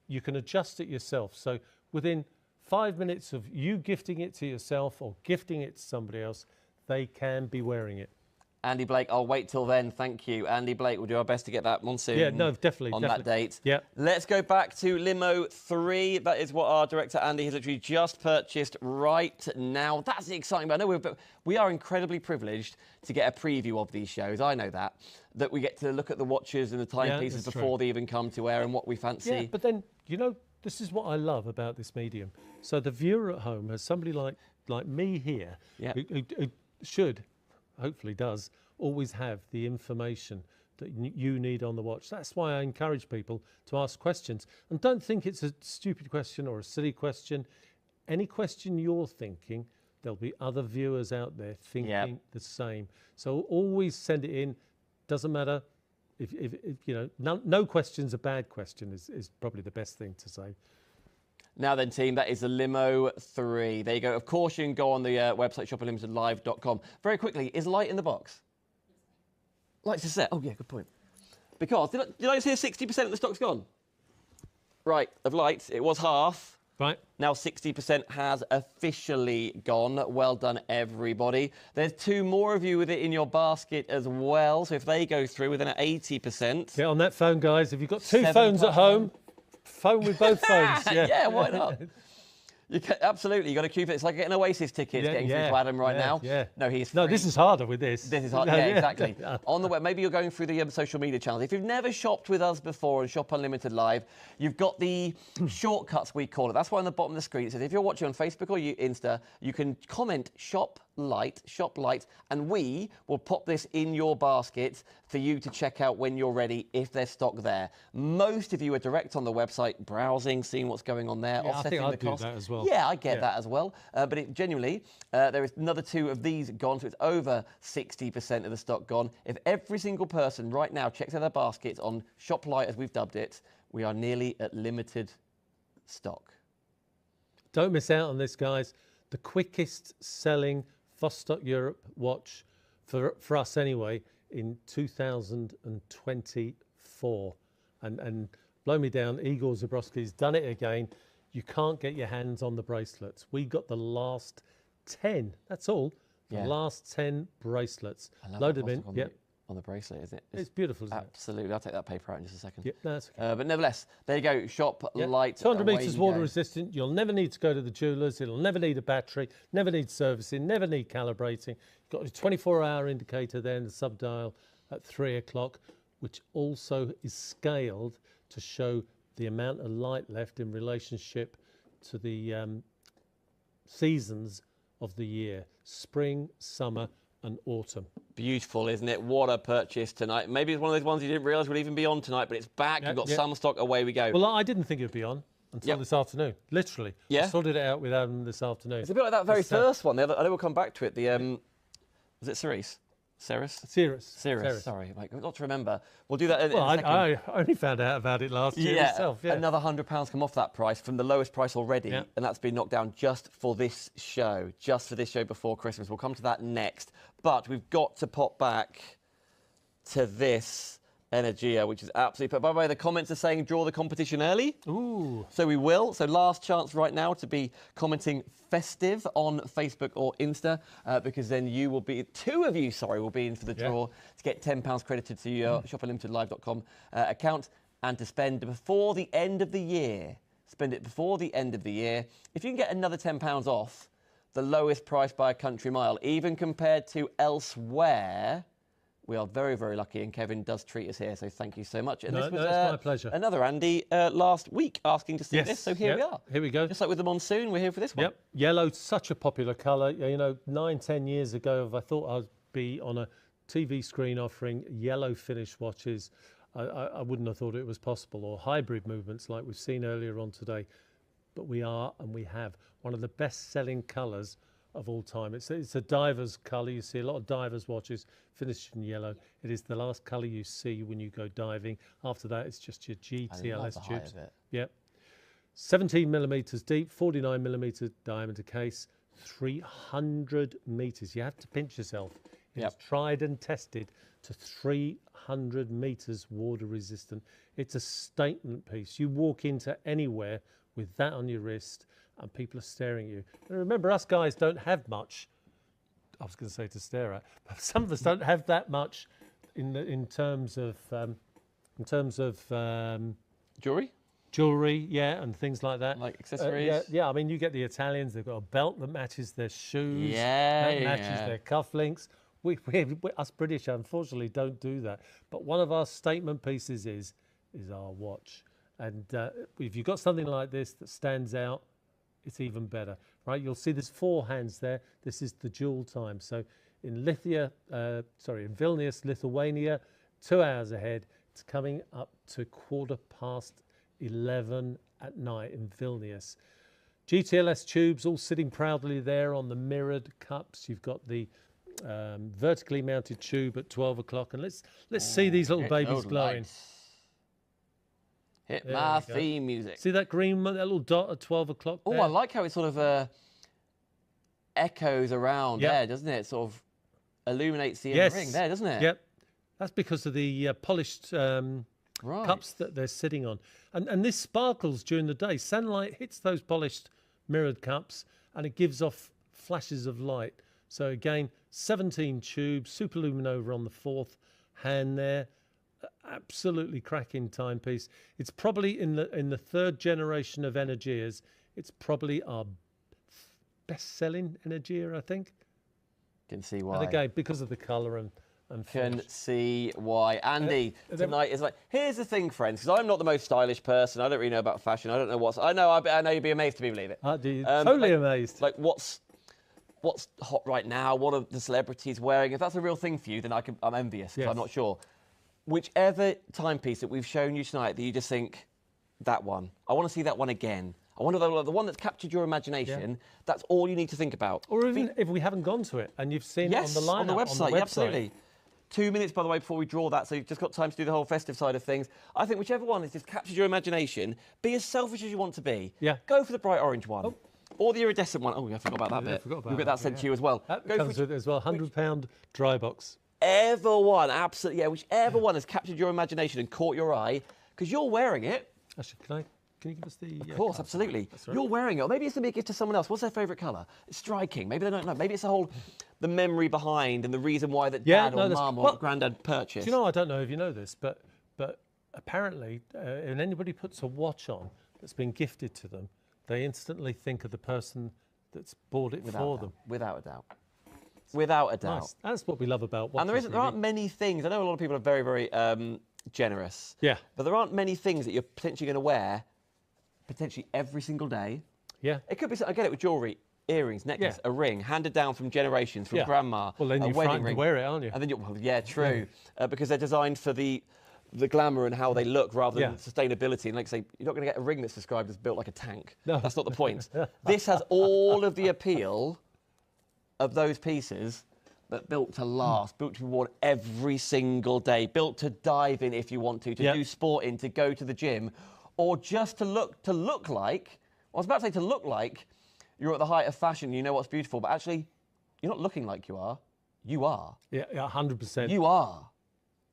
you can adjust it yourself. So within 5 minutes of you gifting it to yourself or gifting it to somebody else, they can be wearing it. Andy Blake, I'll wait till then. Thank you. Andy Blake, we'll do our best to get that one soon. Yeah, no, definitely. On that date. Yeah. Let's go back to Limo 3. That is what our director Andy has literally just purchased right now. That's exciting. But I know we are incredibly privileged to get a preview of these shows. I know that we get to look at the watches and the timepieces before they even come to air and what we fancy. Yeah, but then, you know, this is what I love about this medium. So the viewer at home has somebody like me here who should, hopefully does, always have the information that you need on the watch. That's why I encourage people to ask questions. And don't think it's a stupid question or a silly question. Any question you're thinking, there'll be other viewers out there thinking the same. So always send it in. Doesn't matter if you know, no question's a bad question is probably the best thing to say. Now then, team, that is the Limo 3. There you go. Of course, you can go on the website, shopperlimitedlive.com. Very quickly, is light in the box? Light's a set. Oh, yeah, good point. Because, did I just hear 60% of the stock's gone? Right, of lights, it was half. Right. Now 60% has officially gone. Well done, everybody. There's 2 more of you with it in your basket as well. So if they go through within an 80%. Get on that phone, guys. If you've got 2 phones at home, phone with both phones. Yeah, yeah, why not? You can, absolutely, you got to keep it. It's like getting Oasis tickets getting through to Adam right now. Yeah. No, he's free. No, this is harder with this. This is hard. Yeah, exactly. On the web, maybe you're going through the social media channels. If you've never shopped with us before on Shop Unlimited Live, you've got the shortcuts, we call it. That's why on the bottom of the screen it says if you're watching on Facebook or Insta, you can comment shop light, and we will pop this in your basket for you to check out when you're ready if there's stock there. Most of you are direct on the website, browsing, seeing what's going on there, offsetting the cost. Do that as well. Yeah, I get that as well. But it genuinely, there is another 2 of these gone, so it's over 60% of the stock gone. If every single person right now checks out their baskets on Shop Light, as we've dubbed it, we are nearly at limited stock. Don't miss out on this, guys. The quickest selling Vostok-Europe watch for us anyway in 2024. And blow me down, Igor Zabrowski's done it again. You can't get your hands on the bracelets. We got the last 10. That's all. The last 10 bracelets. Loaded them in. On the bracelet, is it? It's beautiful, isn't absolutely. I'll take that paper out in just a second. Yeah, that's okay. But nevertheless, there you go. Shop Light. 200 metres water resistant. You'll never need to go to the jewellers. It'll never need a battery. Never need servicing. Never need calibrating. You've got a 24-hour indicator there in the sub-dial at 3 o'clock, which also is scaled to show the amount of light left in relationship to the seasons of the year. Spring, summer and autumn. Beautiful, isn't it? What a purchase tonight. Maybe it's one of those ones you didn't realise would even be on tonight, but it's back. You've got some stock. Away we go. Well, I didn't think it would be on until this afternoon. Literally. I sorted it out with Adam this afternoon. It's a bit like that very first one. I know we'll come back to it. The was it Ceres? Ceres. Sorry, like not to remember. We'll do that in a second. I only found out about it last year myself. Yeah. Another £100 come off that price from the lowest price already, and that's been knocked down just for this show, before Christmas. We'll come to that next, but we've got to pop back to this Energia, which is absolutely... By the way, the comments are saying draw the competition early. Ooh. So we will. So last chance right now to be commenting festive on Facebook or Insta, because then you will be... Two of you, sorry, will be in for the draw to get £10 credited to your shopperlimitedlive.com account and to spend before the end of the year. Spend it before the end of the year. If you can get another £10 off, the lowest price by a country mile, even compared to elsewhere... We are very, very lucky, and Kevin does treat us here, so thank you so much. And No, this was it's my pleasure. Another Andy last week asking to see this, so here we are. Here we go. Just like with the monsoon, we're here for this one. Yep, yellow's such a popular colour. You know, 9-10 years ago, if I thought I'd be on a TV screen offering yellow finish watches, I wouldn't have thought it was possible, or hybrid movements like we've seen earlier on today. But we are, and we have, one of the best-selling colours of all time. It's a diver's colour. You see a lot of divers watches finished in yellow. It is the last colour you see when you go diving. After that, it's just your GTLS tubes. Yep. 17 millimetres deep, 49 millimetre diameter case, 300 metres. You have to pinch yourself. It's tried and tested to 300 metres water resistant. It's a statement piece. You walk into anywhere with that on your wrist and people are staring at you. And remember, us guys don't have much. I was going to say to stare at, but some of us don't have that much in terms of jewelry, yeah, and things like that. Like accessories. Yeah. I mean, you get the Italians. They've got a belt that matches their shoes. That matches their cufflinks. We us British, unfortunately, don't do that. But one of our statement pieces is our watch. And if you've got something like this that stands out, it's even better, right? You'll see there's 4 hands there. This is the dual time. So in Vilnius, Lithuania, 2 hours ahead. It's coming up to 11:15 at night in Vilnius. GTLS tubes all sitting proudly there on the mirrored cups. You've got the vertically mounted tube at 12 o'clock. And let's see these little babies glowing. Lights. Hit my theme music. See that green, that little dot at 12 o'clock there? Oh, I like how it sort of echoes around there, doesn't it? It sort of illuminates the inner ring there, doesn't it? Yep. That's because of the polished cups that they're sitting on. And this sparkles during the day. Sunlight hits those polished mirrored cups and it gives off flashes of light. So again, 17 tubes, superluminova on the 4th hand there. Absolutely cracking timepiece. It's probably in the 3rd generation of Energias. It's probably our best-selling Energia, I think. Can see why. And again, because of the colour and finish. Can see why. Andy, tonight is like, here's the thing, friends, because I'm not the most stylish person. I don't really know about fashion. I don't know what's... I know you'd be amazed to believe it. Totally amazed. Like, what's hot right now? What are the celebrities wearing? If that's a real thing for you, then I'm envious, because I'm not sure. Whichever timepiece that we've shown you tonight that you just think, that one, I want to see that one again. I wonder the one that's captured your imagination, that's all you need to think about. Or even if we haven't gone to it and you've seen it on the lineup, on the website. Yeah, absolutely. 2 minutes, by the way, before we draw that, so you've just got time to do the whole festive side of things. I think whichever one has just captured your imagination, be as selfish as you want to be. Yeah. Go for the bright orange one. Oh. Or the iridescent one. Oh, I forgot about that bit. We'll get that sent to you as well. That comes with it as well, £100 dry box. Whichever one, absolutely, whichever one has captured your imagination and caught your eye, because you're wearing it. Actually, can you give us the... Of course, absolutely. Right. You're wearing it. Or maybe it's going to be a gift to someone else. What's their favourite colour? It's striking. Maybe they don't know. Maybe it's the memory behind and the reason why that dad or mum or granddad purchased. Do you know, I don't know if you know this, but apparently, when anybody puts a watch on that's been gifted to them, they instantly think of the person that's bought it for them. Without a doubt. Without a doubt. Nice. That's what we love about watches. And there aren't many things. I know a lot of people are very, very generous. Yeah. But there aren't many things that you're potentially going to wear potentially every single day. Yeah. It could be, I get it with jewellery, earrings, necklace, a ring, handed down from generations, from grandma. Well, then you're frightened to wear it, aren't you? And then true. Because they're designed for the glamour and how they look rather than sustainability. And like I say, you're not going to get a ring that's described as built like a tank. No. That's not the point. This has all of the appeal of those pieces, but built to last, built to be worn every single day, built to dive in if you want to do sport in, to go to the gym, or just to look like, I was about to say to look like you're at the height of fashion, you know what's beautiful, but actually, you're not looking like you are. You are. Yeah, 100%. You are.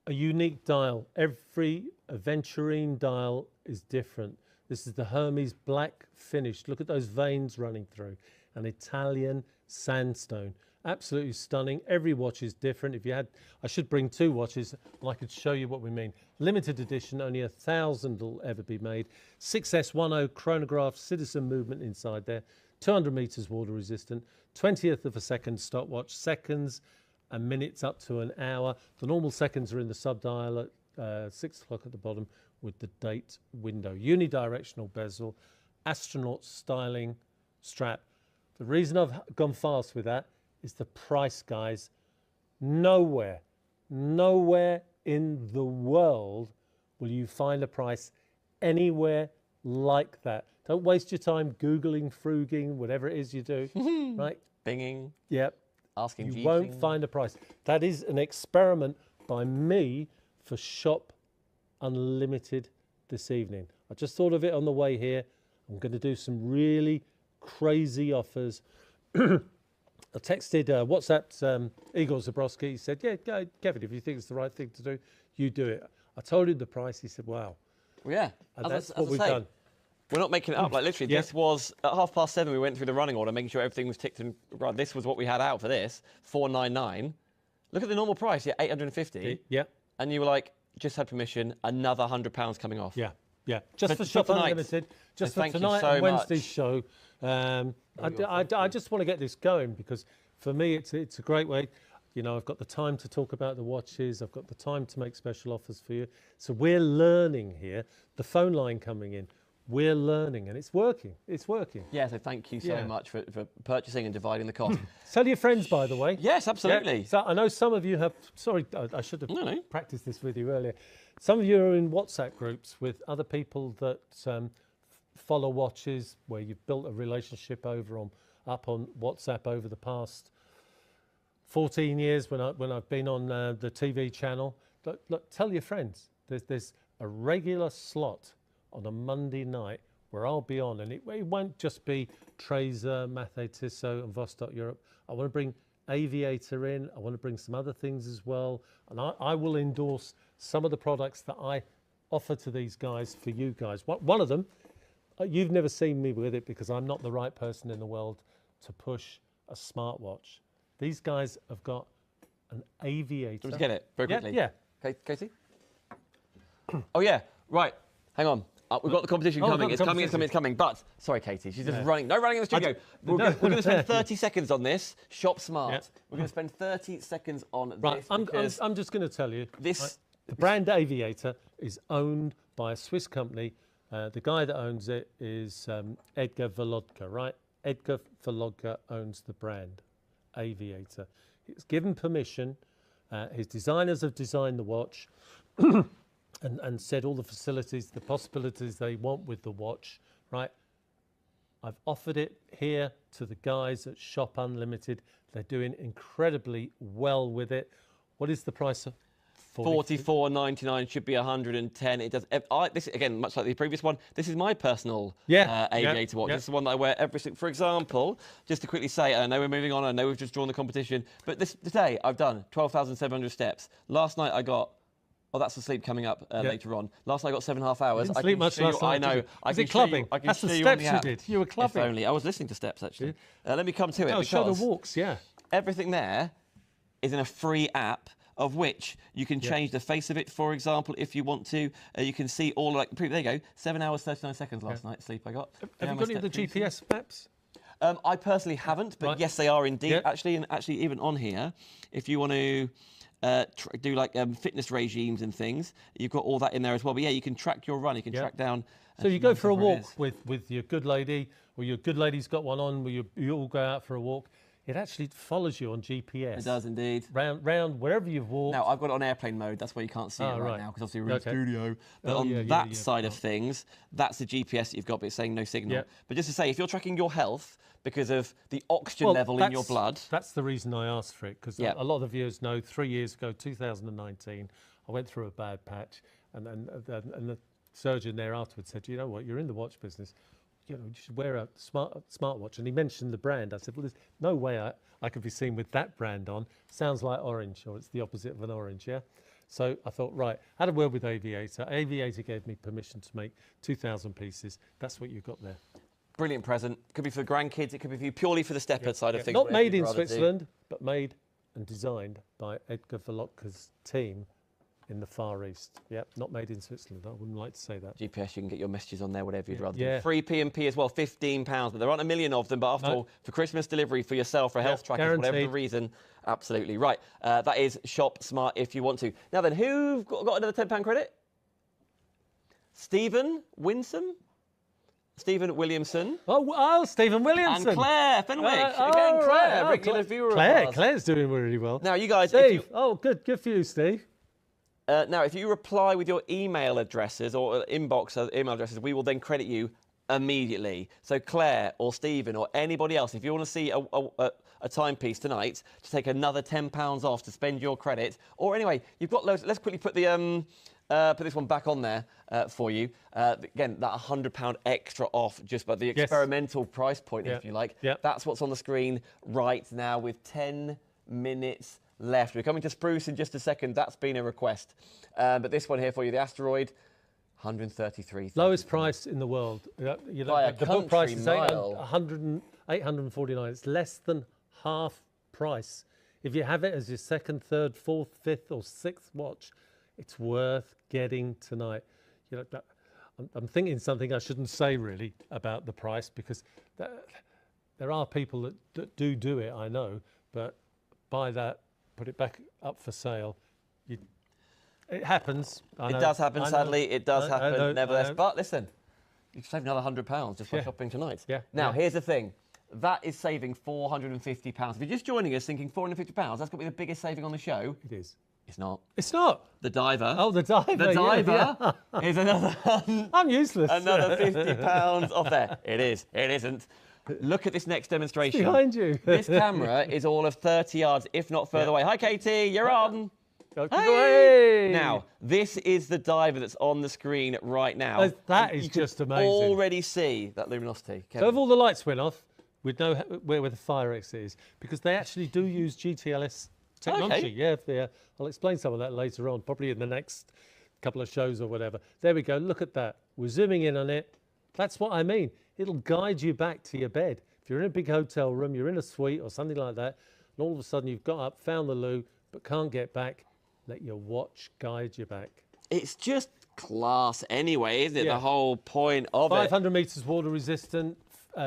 a unique dial. Every aventurine dial is different. This is the Hermes black finish. Look at those veins running through. An Italian sandstone. Absolutely stunning. Every watch is different. If you had, I should bring 2 watches and I could show you what we mean. Limited edition, only 1,000 will ever be made. 6S10 chronograph, citizen movement inside there. 200 meters water resistant. 20th of a second stopwatch. Seconds and minutes up to an hour. The normal seconds are in the subdial at 6 o'clock at the bottom with the date window. Unidirectional bezel, astronaut styling strap. The reason I've gone fast with that is the price, guys. Nowhere in the world will you find a price anywhere like that. Don't waste your time Googling, fruging, whatever it is you do, right? Binging. Yep. Asking You won't find a price. That is an experiment by me for Shop Unlimited this evening. I just thought of it on the way here. I'm going to do some really crazy offers. I texted, WhatsApped Igor Zabrowski. He said, yeah, go, Kevin, if you think it's the right thing to do, you do it. I told him the price. He said, wow. Well, yeah. And that's what we've done. We're not making it up. Like, literally, this was at 7:30, we went through the running order, making sure everything was ticked and right. This was what we had out for this, 499. Look at the normal price, yeah, 850. Yeah. And you were like, just had permission, another £100 coming off. Yeah. Yeah, just for Shop Unlimited, just for tonight and Wednesday's show. I just want to get this going because for me it's a great way. You know, I've got the time to talk about the watches. I've got the time to make special offers for you. So we're learning here. The phone line coming in. We're learning and it's working. It's working. Yeah, so thank you so much for purchasing and dividing the cost. Tell your friends, by the way. Yes, absolutely. Yeah. So I know some of you have, sorry, I should have practiced this with you earlier. Some of you are in WhatsApp groups with other people that follow watches where you've built a relationship up on WhatsApp over the past 14 years when I've been on the TV channel. Look, tell your friends. There's a regular slot on a Monday night where I'll be on, and it won't just be Traser, Mathé Tissot and Vostok-Europe. I want to bring Aviator in. I want to bring some other things as well. And I will endorse some of the products that I offer to these guys for you guys. One of them, you've never seen me with it because I'm not the right person in the world to push a smartwatch. These guys have got an Aviator. Let's get it very quickly. Yeah. Okay, Katie? Oh, yeah. Right. Hang on. We've got the competition coming. It's coming. But, sorry, Katie, she's just running. No running in the studio. We're going to spend 30 seconds on this. Shop smart. Yeah. We're going to spend 30 seconds on this. I'm just going to tell you. The brand Aviator is owned by a Swiss company. The guy that owns it is Edgar Volodka, right? Edgar Volodka owns the brand Aviator. He's given permission. His designers have designed the watch. And said all the facilities, the possibilities they want with the watch, right? I've offered it here to the guys at Shop Unlimited. They're doing incredibly well with it. What is the price of? $44.99 should be 110. It does. This again, much like the previous one. This is my personal Aviator watch. This is the one that I wear every single. For example, just to quickly say, I know we're moving on. I know we've just drawn the competition, but today I've done 12,700 steps. Last night I got. Oh, that's the sleep coming up later on. Last night I got 7.5 hours. You didn't sleep much last night. I know. Was it clubbing? That's the steps you did. You were clubbing. If only. I was listening to steps, actually. Let me come to it. Show the walks, yeah. Everything there is in a free app of which you can change the face of it, for example, if you want to. You can see all, like, there you go, 7 hours, 39 seconds last night sleep I got. Have you got any of the GPS maps? I personally haven't, but yes, they are indeed. Actually, and actually even on here, if you want to... do like fitness regimes and things. You've got all that in there as well. But yeah, you can track your run. You can track down. So you go for a walk with your good lady, or your good lady's got one on, where you all go out for a walk. It actually follows you on GPS. It does indeed. Round wherever you've walked. Now, I've got it on airplane mode. That's why you can't see it right now, because obviously we're in the studio. But on that side of things, that's the GPS that you've got, but it's saying no signal. Yeah. But just to say, if you're tracking your health because of the oxygen level in your blood... That's the reason I asked for it, because a lot of the viewers know 3 years ago, 2019, I went through a bad patch, and the surgeon there afterwards said, you know what, you're in the watch business. You know, you should wear a smartwatch. And he mentioned the brand. I said, well, there's no way I could be seen with that brand on. Sounds like orange, or it's the opposite of an orange, yeah? So I thought, right, had a word with Aviator. Aviator gave me permission to make 2,000 pieces. That's what you've got there. Brilliant present. Could be for the grandkids. It could be for you purely for the stepper side of things. Not made in Switzerland, but made and designed by Edgar Verlotka's team in the Far East. Yep, not made in Switzerland. I wouldn't like to say that. GPS, you can get your messages on there, whatever you'd rather do. Free P&P as well, £15. But there aren't a million of them. But after all, for Christmas delivery for yourself, for health trackers, whatever the reason, absolutely. Right, that is Shop Smart if you want to. Now then, who've got another £10 credit? Stephen Winsome? Stephen Williamson. Oh, Stephen Williamson. And Claire Fenwick. Again, Claire, regular viewer of ours. Claire's doing really well. Now, you guys... Steve, good for you, Steve. Now, if you reply with your email addresses or inbox email addresses, we will then credit you immediately. So Claire or Stephen or anybody else, if you want to see a timepiece tonight to take another £10 off to spend your credit, or anyway, you've got loads. Let's quickly put the put this one back on there for you. Again, that £100 extra off just by the experimental price point, if you like. That's what's on the screen right now with 10 minutes left. We're coming to Spruce in just a second. That's been a request. But this one here for you, the Asteroid, 133. Lowest price in the world. By the book price is 849. It's less than half price. If you have it as your second, third, fourth, fifth or sixth watch, it's worth getting tonight. I'm thinking something I shouldn't say really about the price, because there are people that do it, I know, but buy that, put it back up for sale. It happens. It does happen, sadly. It does happen, nevertheless. But listen, you can save another £100 just by shopping tonight. Now, here's the thing. That is saving £450. If you're just joining us thinking £450, that's going to be the biggest saving on the show. It is. It's not. It's not. The diver. Oh, the diver. The diver is another... I'm useless. Another £50 off there. It is. It isn't. Look at this next demonstration. It's behind you. This camera is all of 30 yards, if not further away. Hi, Katie. You're on. Hey. Now, this is the diver that's on the screen right now. That is just amazing. You can already see that luminosity. Kevin. So if all the lights went off, we'd know where the fire exit is, because they actually do use GTLS technology. Okay. I'll explain some of that later on, probably in the next couple of shows or whatever. There we go. Look at that. We're zooming in on it. That's what I mean. It'll guide you back to your bed. If you're in a big hotel room, you're in a suite or something like that, and all of a sudden you've got up, found the loo, but can't get back, let your watch guide you back. It's just class anyway, isn't it? The whole point of 500 metres water resistant,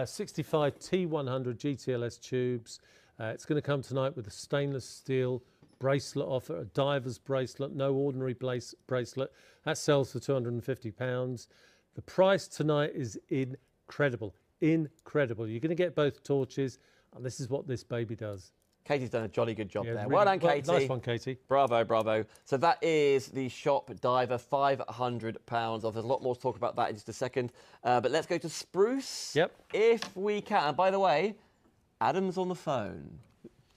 65 T100 GTLS tubes. It's going to come tonight with a stainless steel bracelet offer, a diver's bracelet, no ordinary bracelet. That sells for £250. The price tonight is incredible. Incredible. You're going to get both torches, and this is what this baby does. Katie's done a jolly good job there. Really, well done, Katie. Nice one, Katie. Bravo, bravo. So that is the Shop Diver, £500 off. There's a lot more to talk about that in just a second. But let's go to Spruce, if we can. And by the way, Adam's on the phone.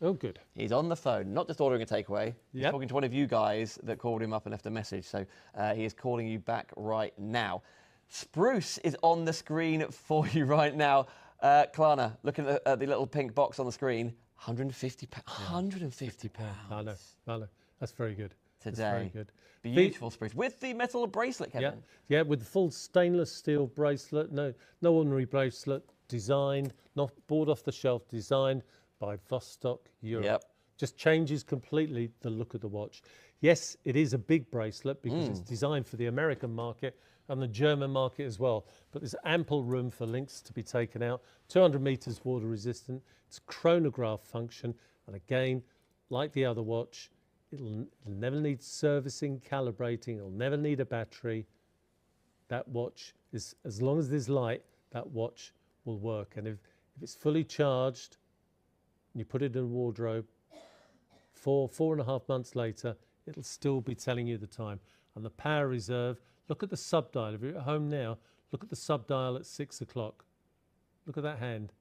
Oh, good. He's on the phone, not just ordering a takeaway. He's talking to one of you guys that called him up and left a message. So he is calling you back right now. Spruce is on the screen for you right now. Klarna, looking at the little pink box on the screen. £150. £150. I know. That's very good. Today. That's very good. Beautiful Spruce. With the metal bracelet, Kevin. Yeah, with the full stainless steel bracelet. No ordinary bracelet. Designed, not bought off the shelf, designed by Vostok-Europe. Just changes completely the look of the watch. Yes, it is a big bracelet because it's designed for the American market and the German market as well. But there's ample room for links to be taken out. 200 metres water resistant. It's chronograph function. And again, like the other watch, it'll never need servicing, calibrating. It'll never need a battery. That watch is, as long as there's light, that watch will work. And if it's fully charged, and you put it in a wardrobe, 4.5 months later, it'll still be telling you the time. And the power reserve, look at the sub-dial. If you're at home now, look at the sub-dial at 6 o'clock. Look at that hand.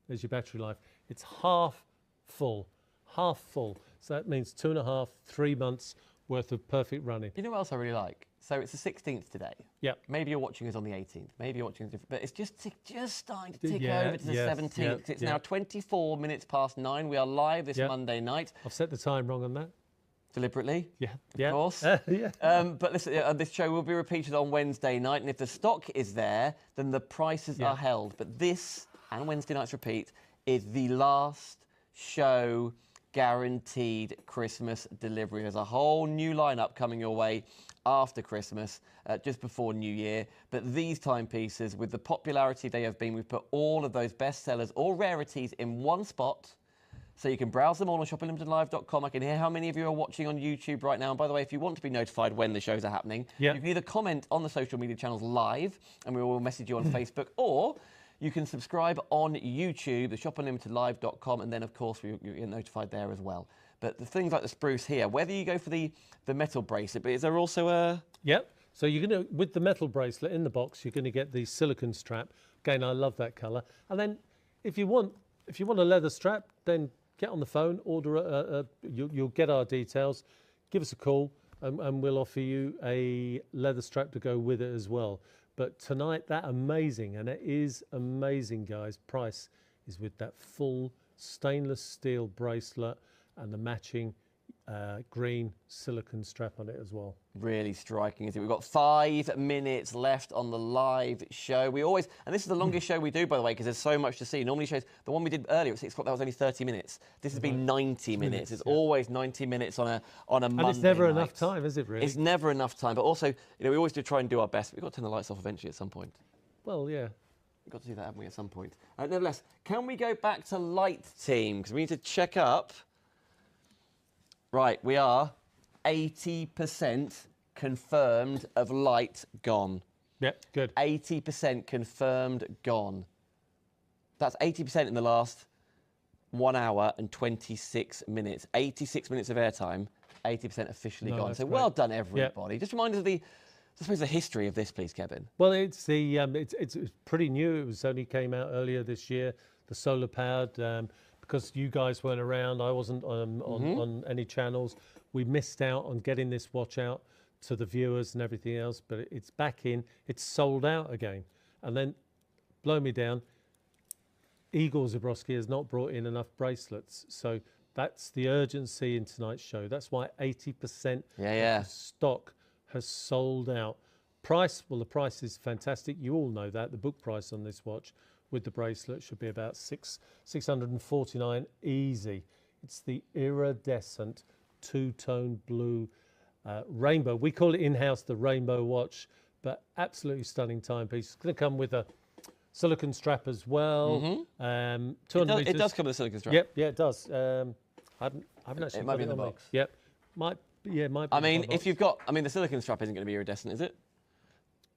There's your battery life. It's half full. So that means 2.5, 3 months worth of perfect running. You know what else I really like? So it's the 16th today. Yeah. Maybe you're watching us on the 18th. Maybe you're watching us different, but it's just starting to tick over to the 17th. It's now 24 minutes past 9. We are live this Monday night. I've set the time wrong on that. Deliberately, Yeah. of course. But listen, this show will be repeated on Wednesday night, and if the stock is there, then the prices are held. But this, and Wednesday night's repeat, is the last show guaranteed Christmas delivery. There's a whole new lineup coming your way after Christmas, just before New Year. But these timepieces, with the popularity they have been, we've put all of those bestsellers or rarities in one spot. So you can browse them all on shoppinglimitedlive.com. I can hear how many of you are watching on YouTube right now. And by the way, if you want to be notified when the shows are happening, you can either comment on the social media channels live, and we will message you on Facebook, or you can subscribe on YouTube, the shoppinglimitedlive.com, and then, of course, you'll get notified there as well. But the things like the spruce here, whether you go for the metal bracelet, but is there also a... Yep. So you're going to, with the metal bracelet in the box, you're going to get the silicone strap. Again, I love that colour. And then if you want a leather strap, then get on the phone, order you'll get our details, give us a call, and we'll offer you a leather strap to go with it as well. But tonight, that amazing, and it is amazing, guys, price is with that full stainless steel bracelet and the matching green silicone strap on it as well. Really striking, isn't it? We've got 5 minutes left on the live show. We always, and this is the longest show we do, by the way, because there's so much to see. Normally shows, the one we did earlier at 6 o'clock, that was only 30 minutes. This has been 90 minutes. It's always 90 minutes on a Monday And it's never night. enough time, is it, really? It's never enough time. But also, we always do try and do our best. We've got to turn the lights off eventually at some point. Well, yeah. We've got to do that, haven't we, at some point? Nevertheless, can we go back to light team? Because we need to check up. Right, we are 80% confirmed of light gone. Yep, good. 80% confirmed gone. That's 80% in the last 1 hour and 26 minutes. 86 minutes of airtime, 80% officially gone. So well done, everybody. Yep. Just remind us of I suppose, the history of this, please, Kevin. Well, it's pretty new. It only came out earlier this year. The solar powered. Because you guys weren't around, I wasn't on any channels. We missed out on getting this watch out to the viewers and everything else, but it's back in. It's sold out again. And then, blow me down, Igor Zabrowski has not brought in enough bracelets. So that's the urgency in tonight's show. That's why 80% of the stock has sold out. Price, well, the price is fantastic. You all know that. The book price on this watch with the bracelet should be about $649 easy. It's the iridescent two-tone blue rainbow. We call it in-house the rainbow watch, but absolutely stunning timepiece. It's going to come with a silicone strap as well. 200 meters. It does come with a silicone strap. Yep, yeah, it does. I haven't actually. It might be in the box. Yep, might be. I mean, if you've got, the silicone strap isn't going to be iridescent, is it?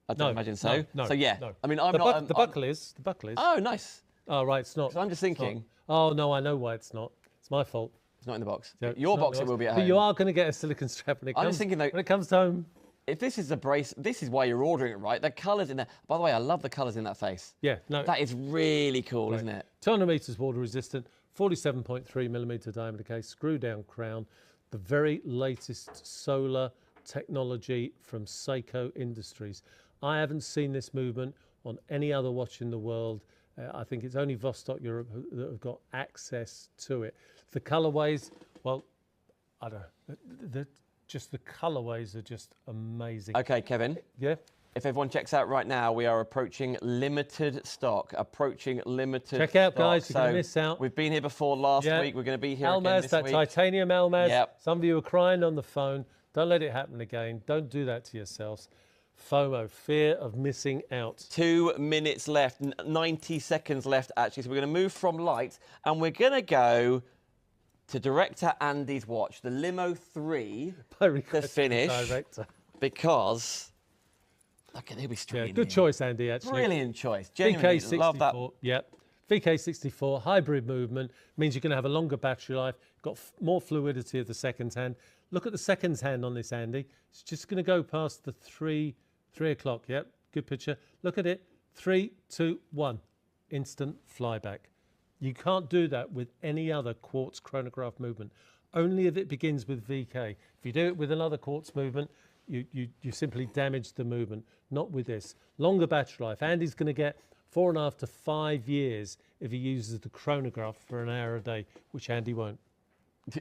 I don't imagine so. No, so yeah, no. I mean, I'm not. The buckle is. The buckle is. Oh, nice. Oh, right, it's not. I'm just thinking. Oh no, I know why it's not. It's my fault. It's not in the box. So Your box it will be at home. But you are going to get a silicone strap when it comes. I'm just thinking though, when it comes home. If this is a brace, this is why you're ordering it, right? The colours in there. By the way, I love the colours in that face. Yeah, no. That is really cool, isn't it? 200 meters water resistant, 47.3 millimeter diameter case, screw down crown, the very latest solar technology from Seiko Industries. I haven't seen this movement on any other watch in the world. I think it's only Vostok-Europe that have got access to it. The colorways, well, I don't know. Just the colorways are just amazing. Okay, Kevin. Yeah. If everyone checks out right now, we are approaching limited stock. Check out, guys. You're going to miss out. We've been here before last week. We're going to be here again this week. Titanium Almaz. Yep. Some of you are crying on the phone. Don't let it happen again. Don't do that to yourselves. FOMO, fear of missing out. 2 minutes left, 90 seconds left, actually. So we're going to move from light, and we're going to go to director Andy's watch, the Limo 3, the finish, director. Because, look, he'll be straight in good here. choice, Andy, actually. Brilliant choice. Genuinely, love that. Yep. VK64, hybrid movement, means you're going to have a longer battery life, got more fluidity of the second hand. Look at the second hand on this, Andy. It's just going to go past the 3 o'clock. Yep, good picture. Look at it. 3, 2, 1. Instant flyback. You can't do that with any other quartz chronograph movement. Only if it begins with VK. If you do it with another quartz movement, you simply damage the movement. Not with this. Longer battery life. Andy's going to get 4.5 to 5 years if he uses the chronograph for an hour a day, which Andy won't.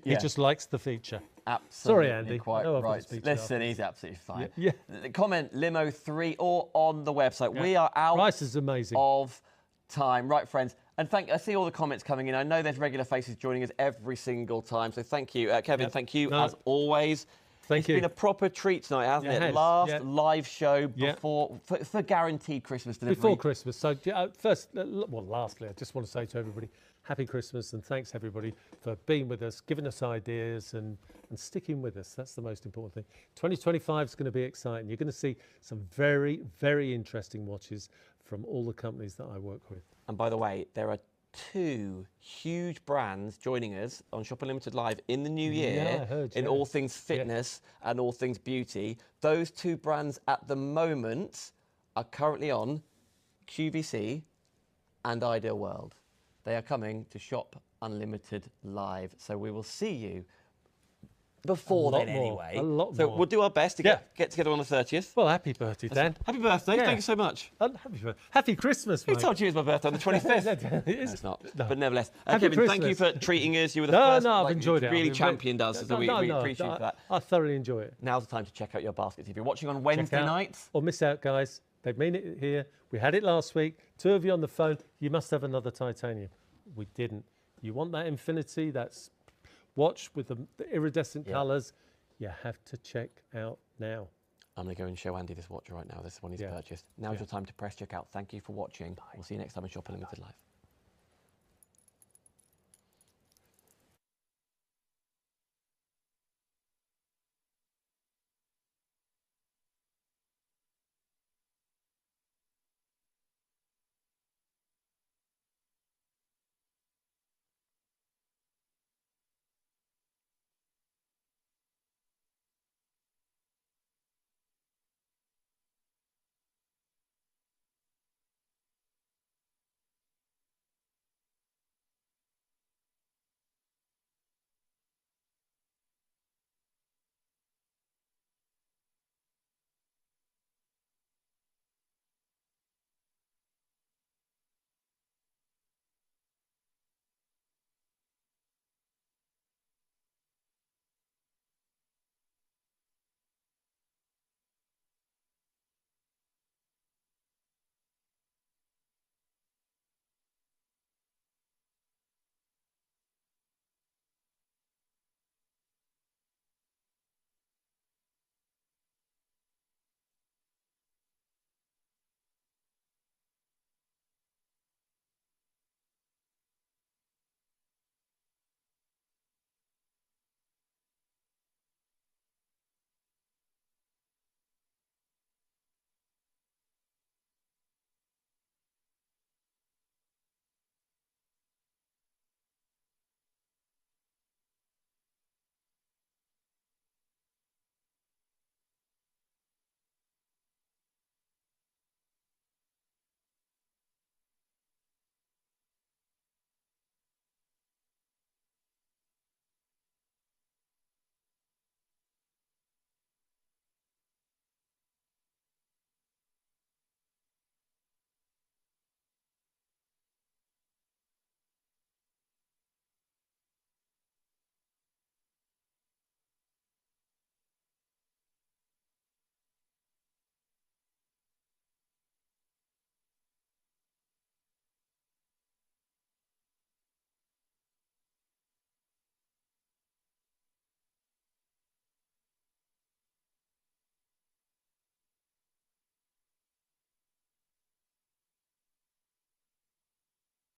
He just likes the feature. Absolutely. Sorry, Andy. Quite No other right. speech Listen, after. he's absolutely fine. Yeah. Comment Limo3 or on the website. We are out Price is amazing. of time. Right, friends. And I see all the comments coming in. I know there's regular faces joining us every single time. So thank you. Kevin, thank you as always. Thank you. It's been a proper treat tonight, hasn't it? has. Last live show before for guaranteed Christmas delivery. Before Christmas. So first, well, lastly, I just want to say to everybody, happy Christmas and thanks everybody for being with us, giving us ideas and sticking with us. That's the most important thing. 2025 is going to be exciting. You're going to see some very, very interesting watches from all the companies that I work with. And by the way, there are 2 huge brands joining us on Shop Unlimited Live in the new year in all things fitness and all things beauty. Those 2 brands at the moment are currently on QVC and Ideal World. They are coming to Shop Unlimited Live. So we will see you before then anyway. A lot so more. We'll do our best to get together on the 30th. Well, happy birthday, Dan. Happy birthday. Thank you so much. Happy Christmas, mate. Who told you it was my birthday on the 25th? No, It's not. But nevertheless. Happy Kevin, thank you for Christmas. treating us. You were the first. No, I've enjoyed it. Really championed us. So we appreciate you for that. I thoroughly enjoy it. Now's the time to check out your baskets. If you're watching on Wednesday nights. Or miss out, guys. They mean it here. We had it last week. 2 of you on the phone. You must have another titanium. We didn't. You want that infinity, that's watch with the iridescent colours. You have to check out now. I'm going to go and show Andy this watch right now. This is one he's purchased. Now's your time to press check out. Thank you for watching. We'll see you next time on Shop Unlimited Live.